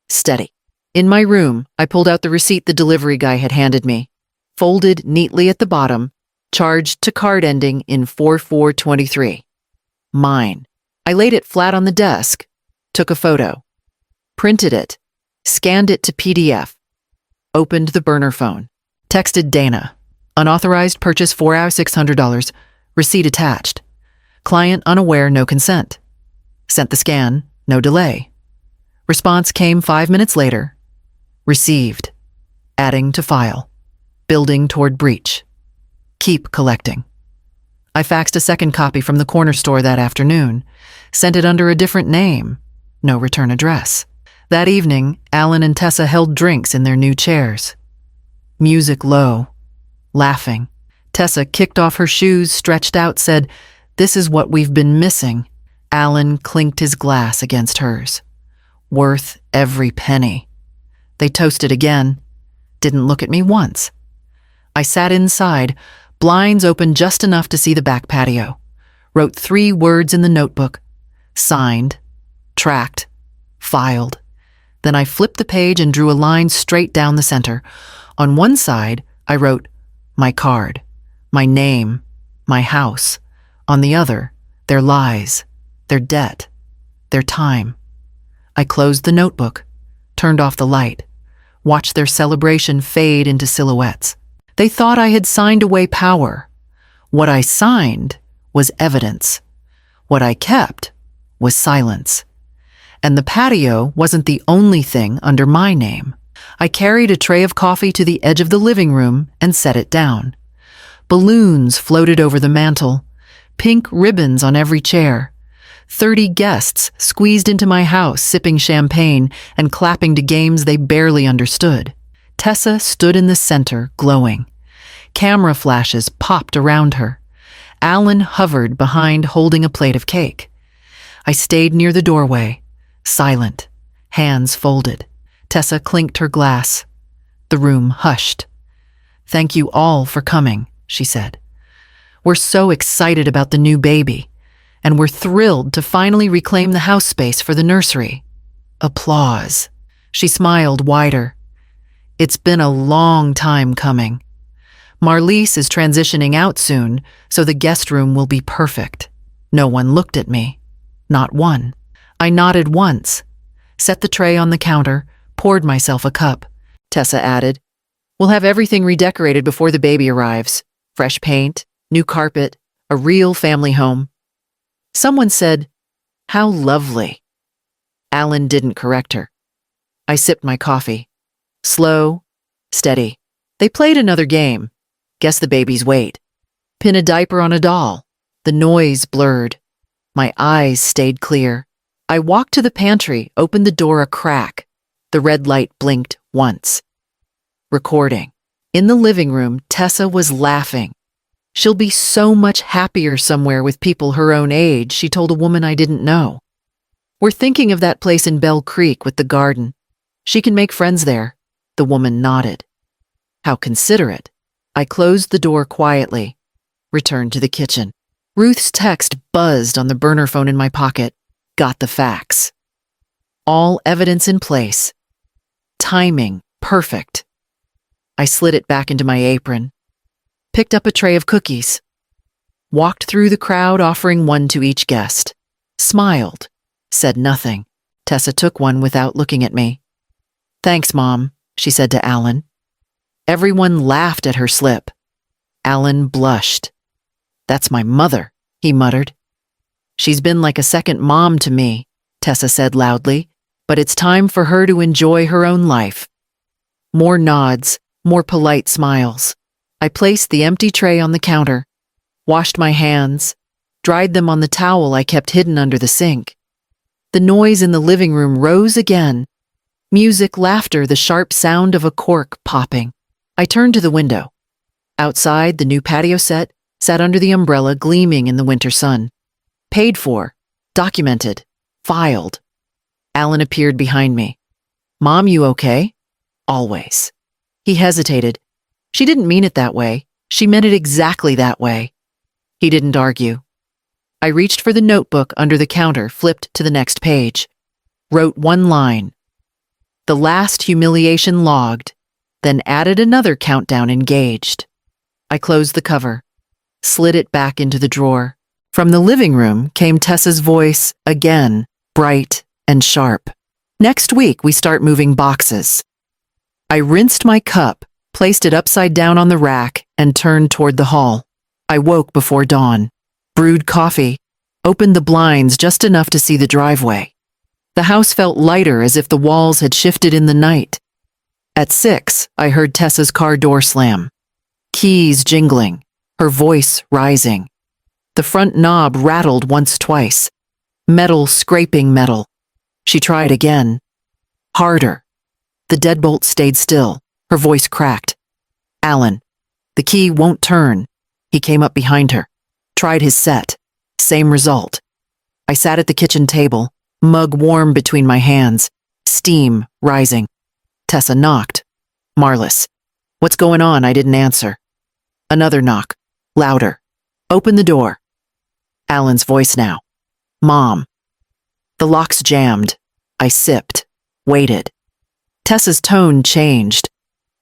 Steady. In my room, I pulled out the receipt the delivery guy had handed me, folded neatly at the bottom, charged to card ending in 4423. Mine. I laid it flat on the desk, took a photo, printed it, scanned it to PDF, opened the burner phone, texted Dana. Unauthorized purchase $4,600, receipt attached. Client unaware, no consent. Sent the scan, no delay. Response came 5 minutes later. Received. Adding to file. Building toward breach. Keep collecting. I faxed a second copy from the corner store that afternoon, sent it under a different name, no return address. That evening, Alan and Tessa held drinks in their new chairs. Music low, laughing. Tessa kicked off her shoes, stretched out, said, "This is what we've been missing." Alan clinked his glass against hers. Worth every penny. They toasted again. Didn't look at me once. I sat inside, blinds open just enough to see the back patio. Wrote 3 words in the notebook. Signed, tracked, filed. Then I flipped the page and drew a line straight down the center. On one side, I wrote, my card, my name, my house. On the other, their lies, their debt, their time. I closed the notebook, turned off the light, watched their celebration fade into silhouettes. They thought I had signed away power. What I signed was evidence. What I kept was silence. And the patio wasn't the only thing under my name. I carried a tray of coffee to the edge of the living room and set it down. Balloons floated over the mantel, pink ribbons on every chair. 30 guests squeezed into my house, sipping champagne and clapping to games they barely understood. Tessa stood in the center, glowing. Camera flashes popped around her. Alan hovered behind, holding a plate of cake. I stayed near the doorway, silent, hands folded. Tessa clinked her glass. The room hushed. "Thank you all for coming," she said. "We're so excited about the new baby, and we're thrilled to finally reclaim the house space for the nursery." Applause. She smiled wider. "It's been a long time coming. Marlis is transitioning out soon, so the guest room will be perfect." No one looked at me. Not one. I nodded once, set the tray on the counter, poured myself a cup. Tessa added, "We'll have everything redecorated before the baby arrives. Fresh paint, new carpet, a real family home." Someone said, "How lovely." Alan didn't correct her. I sipped my coffee. Slow, steady. They played another game. Guess the baby's weight. Pin a diaper on a doll. The noise blurred. My eyes stayed clear. I walked to the pantry, opened the door a crack. The red light blinked once. Recording. In the living room, Tessa was laughing. She'll be so much happier somewhere with people her own age, she told a woman I didn't know. We're thinking of that place in Bell Creek with the garden. She can make friends there. The woman nodded. How considerate. I closed the door quietly, returned to the kitchen. Ruth's text buzzed on the burner phone in my pocket. Got the facts. All evidence in place. Timing perfect. I slid it back into my apron, picked up a tray of cookies, walked through the crowd offering one to each guest, smiled, said nothing. Tessa took one without looking at me. Thanks, Mom, she said to Alan. Everyone laughed at her slip. Alan blushed. That's my mother, he muttered. She's been like a second mom to me, Tessa said loudly, but it's time for her to enjoy her own life. More nods, more polite smiles. I placed the empty tray on the counter, washed my hands, dried them on the towel I kept hidden under the sink. The noise in the living room rose again. Music, laughter, the sharp sound of a cork popping. I turned to the window. Outside, the new patio set sat under the umbrella, gleaming in the winter sun. Paid for, documented, filed. Alan appeared behind me. Mom, you okay? Always. He hesitated. She didn't mean it that way. She meant it exactly that way. He didn't argue. I reached for the notebook under the counter, flipped to the next page. Wrote one line. The last humiliation logged, then added another countdown engaged. I closed the cover, slid it back into the drawer. From the living room came Tessa's voice again, bright and sharp. Next week, we start moving boxes. I rinsed my cup, placed it upside down on the rack, and turned toward the hall. I woke before dawn, brewed coffee, opened the blinds just enough to see the driveway. The house felt lighter, as if the walls had shifted in the night. At 6, I heard Tessa's car door slam. Keys jingling, her voice rising. The front knob rattled once, twice. Metal scraping metal. She tried again. Harder. The deadbolt stayed still. Her voice cracked. Alan. The key won't turn. He came up behind her. Tried his set. Same result. I sat at the kitchen table, mug warm between my hands, steam rising. Tessa knocked. Marlis. What's going on? I didn't answer. Another knock. Louder. Open the door. Alan's voice now. Mom. The locks jammed. I sipped. Waited. Tessa's tone changed.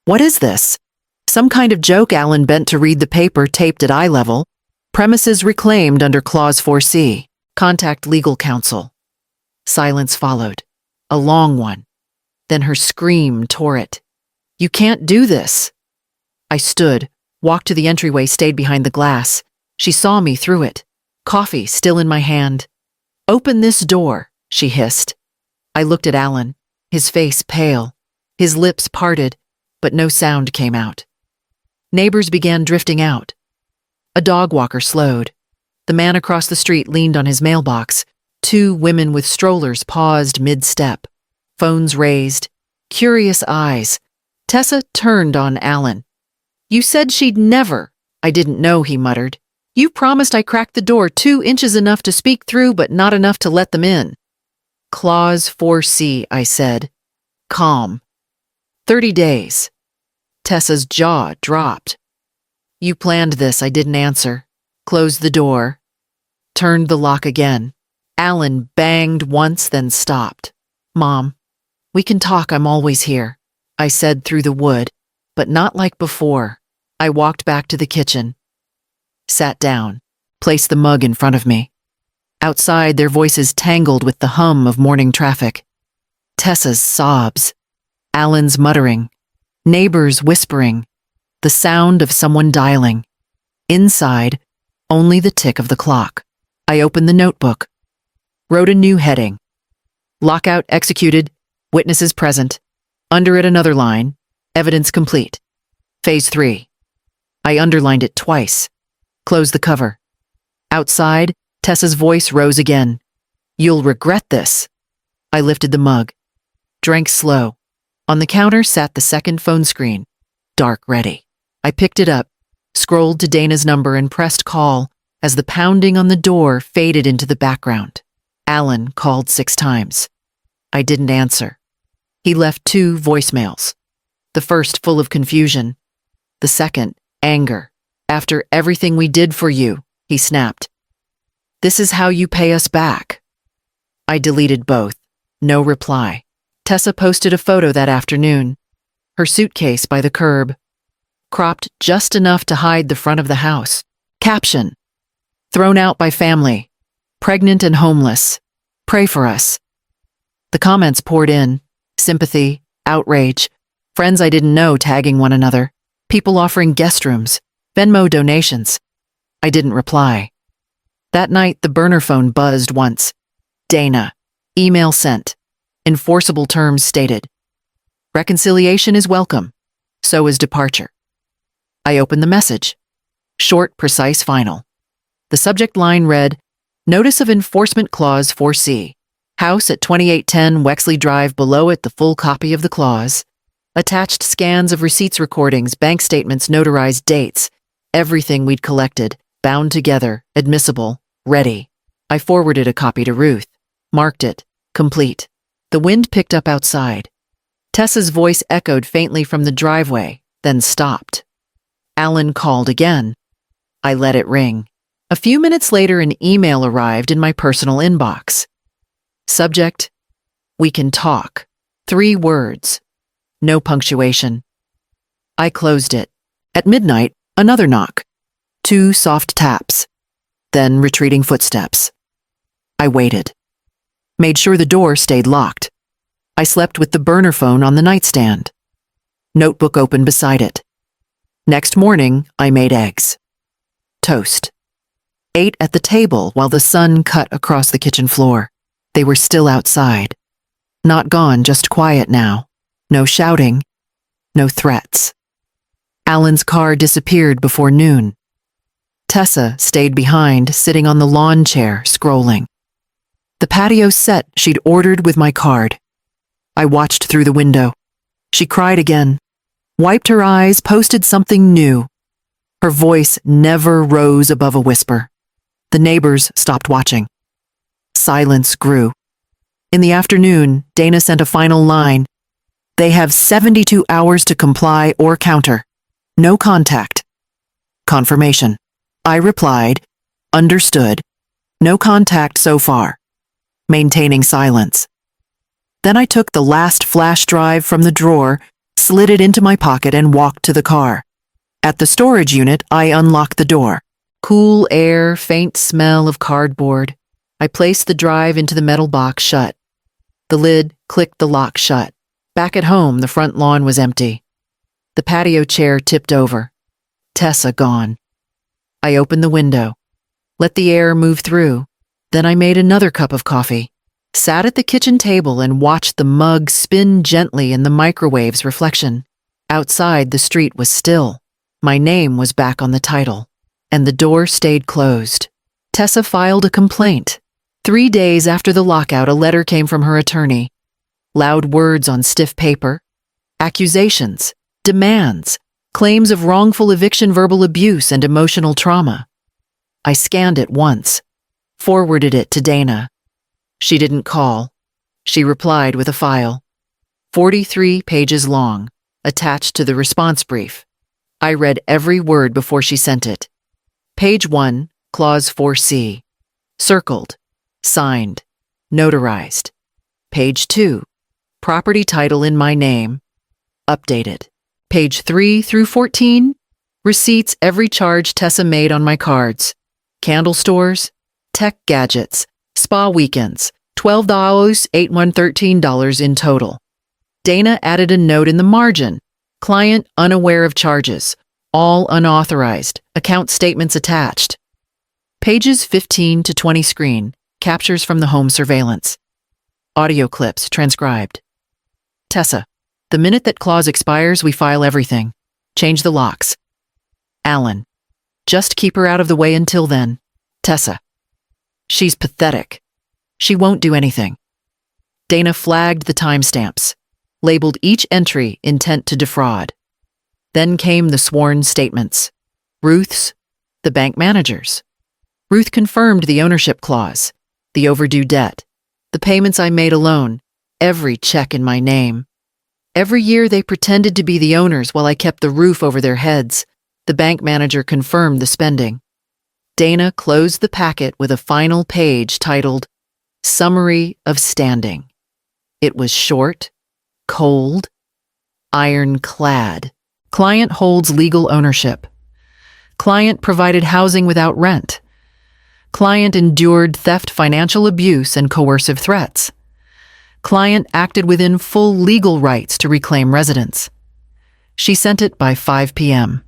What is this? Some kind of joke. Alan bent to read the paper taped at eye level. Premises reclaimed under Clause 4C. Contact legal counsel. Silence followed. A long one. Then her scream tore it. You can't do this. I stood, walked to the entryway, stayed behind the glass. She saw me through it. Coffee still in my hand. Open this door, she hissed. I looked at Alan, his face pale, his lips parted, but no sound came out. Neighbors began drifting out. A dog walker slowed. The man across the street leaned on his mailbox. 2 women with strollers paused mid-step. Phones raised. Curious eyes. Tessa turned on Alan. You said she'd never. I didn't know, he muttered. You promised I cracked the door 2 inches enough to speak through, but not enough to let them in. Clause 4C, I said. Calm. 30 days. Tessa's jaw dropped. You planned this, I didn't answer. Closed the door. Turned the lock again. Alan banged once, then stopped. Mom, we can talk, I'm always here, I said through the wood, but not like before. I walked back to the kitchen. Sat down, placed the mug in front of me. Outside, their voices tangled with the hum of morning traffic. Tessa's sobs. Alan's muttering. Neighbors whispering. The sound of someone dialing. Inside, only the tick of the clock. I opened the notebook. Wrote a new heading. Lockout executed. Witnesses present. Under it another line. Evidence complete. Phase 3. I underlined it twice. Closed the cover. Outside, Tessa's voice rose again. You'll regret this. I lifted the mug. Drank slow. On the counter sat the second phone screen. dark ready. I picked it up, scrolled to Dana's number and pressed call as the pounding on the door faded into the background. Alan called 6 times. I didn't answer. He left 2 voicemails. The first full of confusion. The second, anger. After everything we did for you, he snapped. This is how you pay us back. I deleted both. No reply. Tessa posted a photo that afternoon. Her suitcase by the curb, cropped just enough to hide the front of the house. Caption: thrown out by family, pregnant and homeless. Pray for us. The comments poured in. Sympathy, outrage, friends I didn't know tagging one another, people offering guest rooms, Venmo donations. I didn't reply. That night, the burner phone buzzed once. Dana. Email sent. Enforceable terms stated. Reconciliation is welcome. So is departure. I opened the message. Short, precise, final. The subject line read, Notice of Enforcement Clause 4C. House at 2810 Wexley Drive, below it the full copy of the clause. Attached scans of receipts, recordings, bank statements, notarized dates. Everything we'd collected, bound together, admissible, ready. I forwarded a copy to Ruth. Marked it. Complete. The wind picked up outside. Tessa's voice echoed faintly from the driveway, then stopped. Alan called again. I let it ring. A few minutes later, an email arrived in my personal inbox. Subject: We can talk. 3 words. No punctuation. I closed it. At midnight, another knock. 2 soft taps. Then retreating footsteps. I waited. Made sure the door stayed locked. I slept with the burner phone on the nightstand. Notebook open beside it. Next morning, I made eggs. Toast. Ate at the table while the sun cut across the kitchen floor. They were still outside. Not gone, just quiet now. No shouting. No threats. Alan's car disappeared before noon. Tessa stayed behind, sitting on the lawn chair, scrolling. The patio set she'd ordered with my card. I watched through the window. She cried again, wiped her eyes, posted something new. Her voice never rose above a whisper. The neighbors stopped watching. Silence grew. In the afternoon, Dana sent a final line. They have 72 hours to comply or counter. No contact. Confirmation. I replied, understood. No contact so far. Maintaining silence. Then I took the last flash drive from the drawer, slid it into my pocket, and walked to the car. At the storage unit, I unlocked the door. Cool air, faint smell of cardboard. I placed the drive into the metal box shut. The lid clicked the lock shut. Back at home, the front lawn was empty. The patio chair tipped over. Tessa gone. I opened the window, let the air move through. Then I made another cup of coffee, sat at the kitchen table and watched the mug spin gently in the microwave's reflection. Outside, the street was still. My name was back on the title, and the door stayed closed. Tessa filed a complaint. 3 days after the lockout, a letter came from her attorney. Loud words on stiff paper. Accusations, demands, claims of wrongful eviction, verbal abuse, and emotional trauma. I scanned it once, forwarded it to Dana. She didn't call. She replied with a file. 43 pages long, attached to the response brief. I read every word before she sent it. Page 1, Clause 4C. Circled. Signed. Notarized. Page 2. Property title in my name. Updated. Page 3 through 14. Receipts every charge Tessa made on my cards. Candle stores, tech gadgets, spa weekends, $12, $813 in total. Dana added a note in the margin. Client unaware of charges. All unauthorized. Account statements attached. Pages 15 to 20 screen. Captures from the home surveillance. Audio clips transcribed. Tessa, the minute that clause expires, we file everything. Change the locks. Alan, just keep her out of the way until then. Tessa, she's pathetic. She won't do anything. Dana flagged the timestamps, labeled each entry intent to defraud. Then came the sworn statements. Ruth's, the bank manager's. Ruth confirmed the ownership clause, the overdue debt, the payments I made alone, every check in my name. Every year they pretended to be the owners while I kept the roof over their heads. The bank manager confirmed the spending. Dana closed the packet with a final page titled, Summary of Standing. It was short, cold, ironclad. Client holds legal ownership. Client provided housing without rent. Client endured theft, financial abuse, and coercive threats. Client acted within full legal rights to reclaim residence. She sent it by 5 p.m.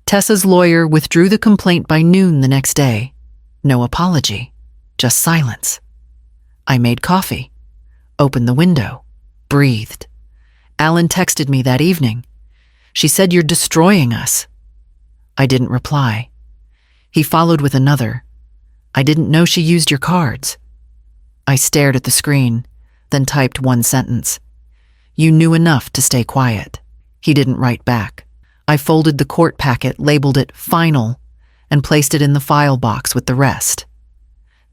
Tessa's lawyer withdrew the complaint by noon the next day. No apology, just silence. I made coffee, opened the window, breathed. Alan texted me that evening. She said, "You're destroying us." I didn't reply. He followed with another. "I didn't know she used your cards." I stared at the screen, then typed one sentence. "You knew enough to stay quiet." He didn't write back. I folded the court packet, labeled it Final, and placed it in the file box with the rest.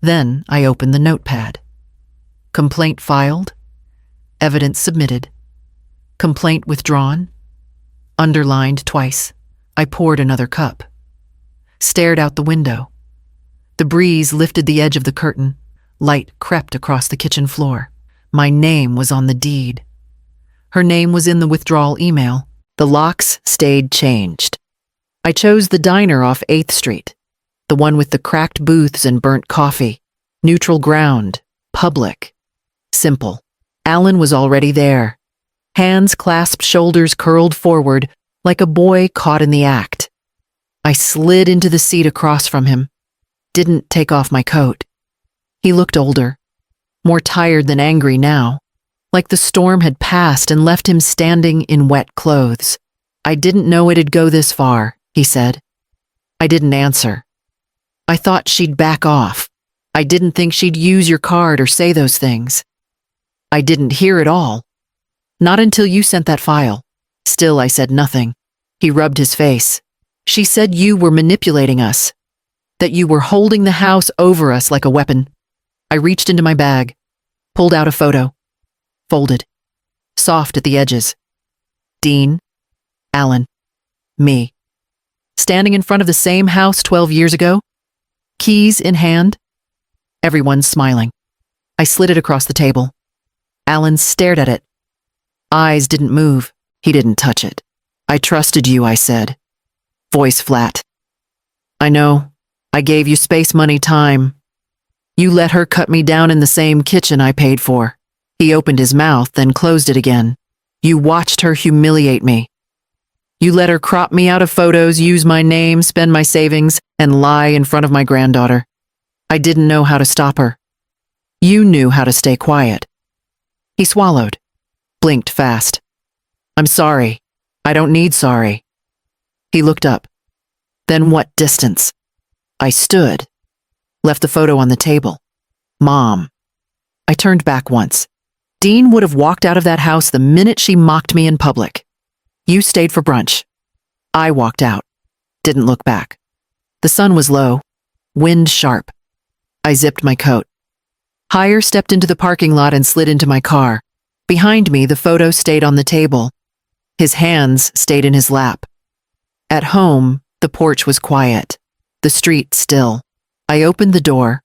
Then I opened the notepad. Complaint filed. Evidence submitted. Complaint withdrawn. Underlined twice. I poured another cup. Stared out the window. The breeze lifted the edge of the curtain. Light crept across the kitchen floor. My name was on the deed. Her name was in the withdrawal email. The locks stayed changed. I chose the diner off 8th Street, the one with the cracked booths and burnt coffee. Neutral ground, public, simple. Alan was already there. Hands clasped, shoulders curled forward, like a boy caught in the act. I slid into the seat across from him. Didn't take off my coat. He looked older, more tired than angry now, like the storm had passed and left him standing in wet clothes. "I didn't know it'd go this far," he said. I didn't answer. I thought she'd back off. I didn't think she'd use your card or say those things. I didn't hear it all. Not until you sent that file. Still, I said nothing. He rubbed his face. "She said you were manipulating us, that you were holding the house over us like a weapon." I reached into my bag, pulled out a photo, folded, soft at the edges. Dean, Alan, me. Standing in front of the same house 12 years ago, keys in hand. Everyone smiling. I slid it across the table. Alan stared at it. Eyes didn't move. He didn't touch it. "I trusted you," I said. Voice flat. "I know. I gave you space, money, time. You let her cut me down in the same kitchen I paid for." He opened his mouth, then closed it again. "You watched her humiliate me. You let her crop me out of photos, use my name, spend my savings, and lie in front of my granddaughter. I didn't know how to stop her. You knew how to stay quiet." He swallowed, blinked fast. "I'm sorry. I don't need sorry." He looked up. "Then what distance?" I stood, left the photo on the table. "Mom." I turned back once. Dean would have walked out of that house the minute she mocked me in public. You stayed for brunch. I walked out, didn't look back. The sun was low, wind sharp. I zipped my coat. Hire stepped into the parking lot and slid into my car. Behind me, the photo stayed on the table. His hands stayed in his lap. At home, the porch was quiet, the street still. I opened the door,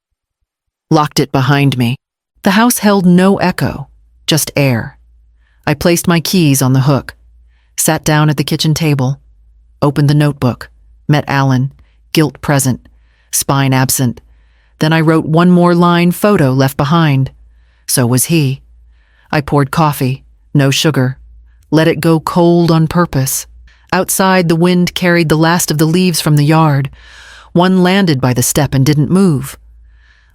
locked it behind me. The house held no echo, just air. I placed my keys on the hook, sat down at the kitchen table, opened the notebook, met Alan, guilt present, spine absent. Then I wrote one more line, photo left behind. So was he. I poured coffee, no sugar, let it go cold on purpose. Outside, the wind carried the last of the leaves from the yard. One landed by the step and didn't move.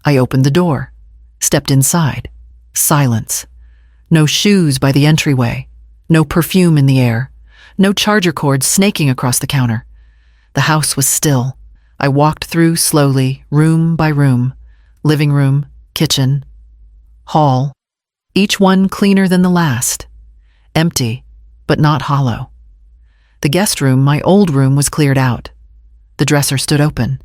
I opened the door, stepped inside. Silence. No shoes by the entryway. No perfume in the air. No charger cord snaking across the counter. The house was still. I walked through slowly, room by room. Living room, kitchen, hall. Each one cleaner than the last. Empty, but not hollow. The guest room, my old room, was cleared out. The dresser stood open.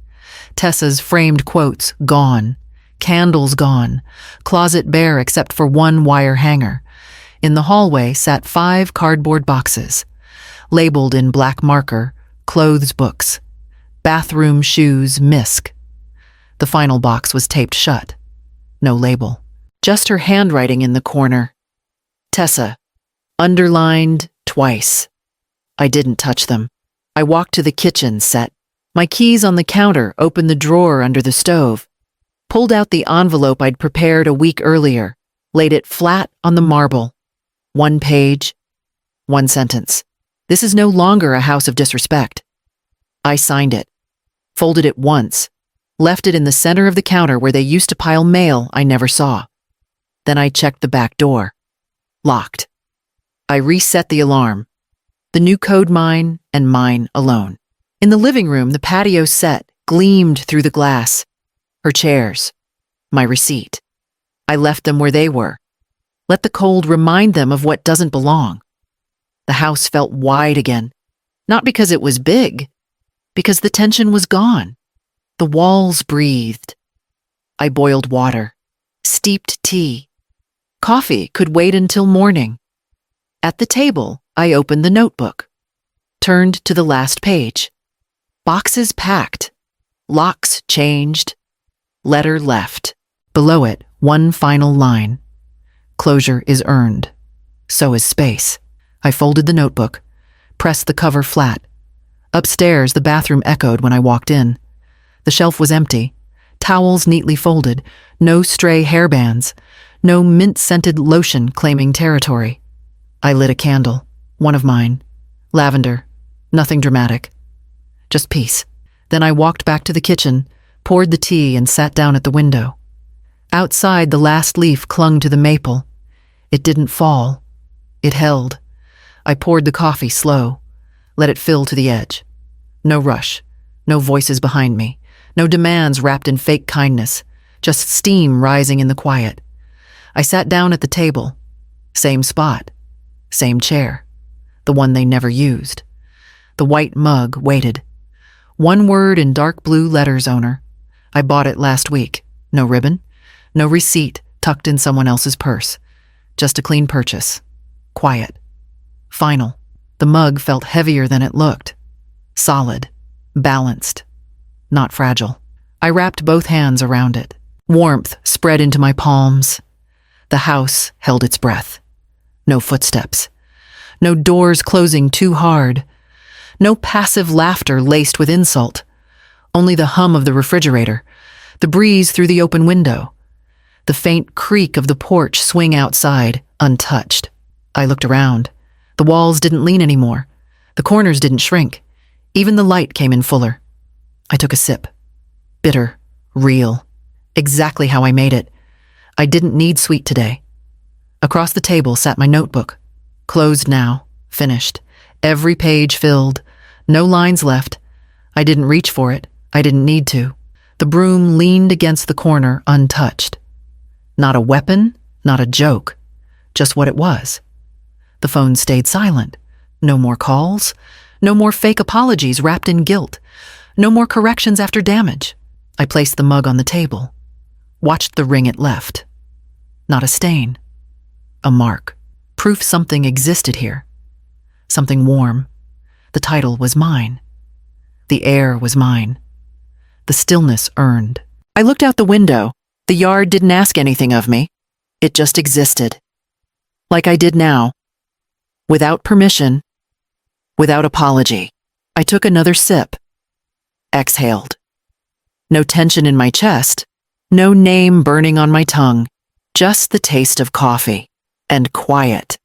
Tessa's framed quotes gone. Candles gone. Closet bare except for one wire hanger. In the hallway sat 5 cardboard boxes, labeled in black marker, clothes books. Bathroom shoes, Misk. The final box was taped shut. No label. Just her handwriting in the corner. Tessa. Underlined twice. I didn't touch them. I walked to the kitchen set. My keys on the counter, opened the drawer under the stove. Pulled out the envelope I'd prepared a week earlier. Laid it flat on the marble. 1 page. 1 sentence. This is no longer a house of disrespect. I signed it. Folded it once. Left it in the center of the counter where they used to pile mail I never saw. Then I checked the back door. Locked. I reset the alarm. The new code mine and mine alone. In the living room, the patio set gleamed through the glass. Her chairs. My receipt. I left them where they were. Let the cold remind them of what doesn't belong. The house felt wide again. Not because it was big, because the tension was gone. The walls breathed. I boiled water. Steeped tea. Coffee could wait until morning. At the table, I opened the notebook. Turned to the last page. Boxes packed. Locks changed. Letter left. Below it, one final line. Closure is earned. So is space. I folded the notebook. Pressed the cover flat. Upstairs, the bathroom echoed when I walked in. The shelf was empty. Towels neatly folded. No stray hairbands. No mint-scented lotion claiming territory. I lit a candle. One of mine. Lavender. Nothing dramatic. Just peace. Then I walked back to the kitchen, poured the tea, and sat down at the window. Outside, the last leaf clung to the maple. It didn't fall. It held. I poured the coffee slow. Let it fill to the edge. No rush. No voices behind me. No demands wrapped in fake kindness. Just steam rising in the quiet. I sat down at the table. Same spot. Same chair. The one they never used. The white mug waited. 1 word in dark blue letters, owner. I bought it last week. No ribbon. No receipt tucked in someone else's purse. Just a clean purchase. Quiet. Final. The mug felt heavier than it looked. Solid. Balanced. Not fragile. I wrapped both hands around it. Warmth spread into my palms. The house held its breath. No footsteps. No doors closing too hard. No passive laughter laced with insult. Only the hum of the refrigerator, the breeze through the open window, the faint creak of the porch swing outside, untouched. I looked around. The walls didn't lean anymore. The corners didn't shrink. Even the light came in fuller. I took a sip. Bitter. Real. Exactly how I made it. I didn't need sweet today. Across the table sat my notebook. Closed now. Finished. Every page filled. No lines left. I didn't reach for it. I didn't need to. The broom leaned against the corner, untouched. Not a weapon, not a joke. Just what it was. The phone stayed silent. No more calls. No more fake apologies wrapped in guilt. No more corrections after damage. I placed the mug on the table. Watched the ring it left. Not a stain. A mark. Proof something existed here. Something warm. The title was mine. The air was mine. The stillness earned. I looked out the window. The yard didn't ask anything of me. It just existed. Like I did now. Without permission. Without apology. I took another sip. Exhaled. No tension in my chest. No name burning on my tongue. Just the taste of coffee. And quiet.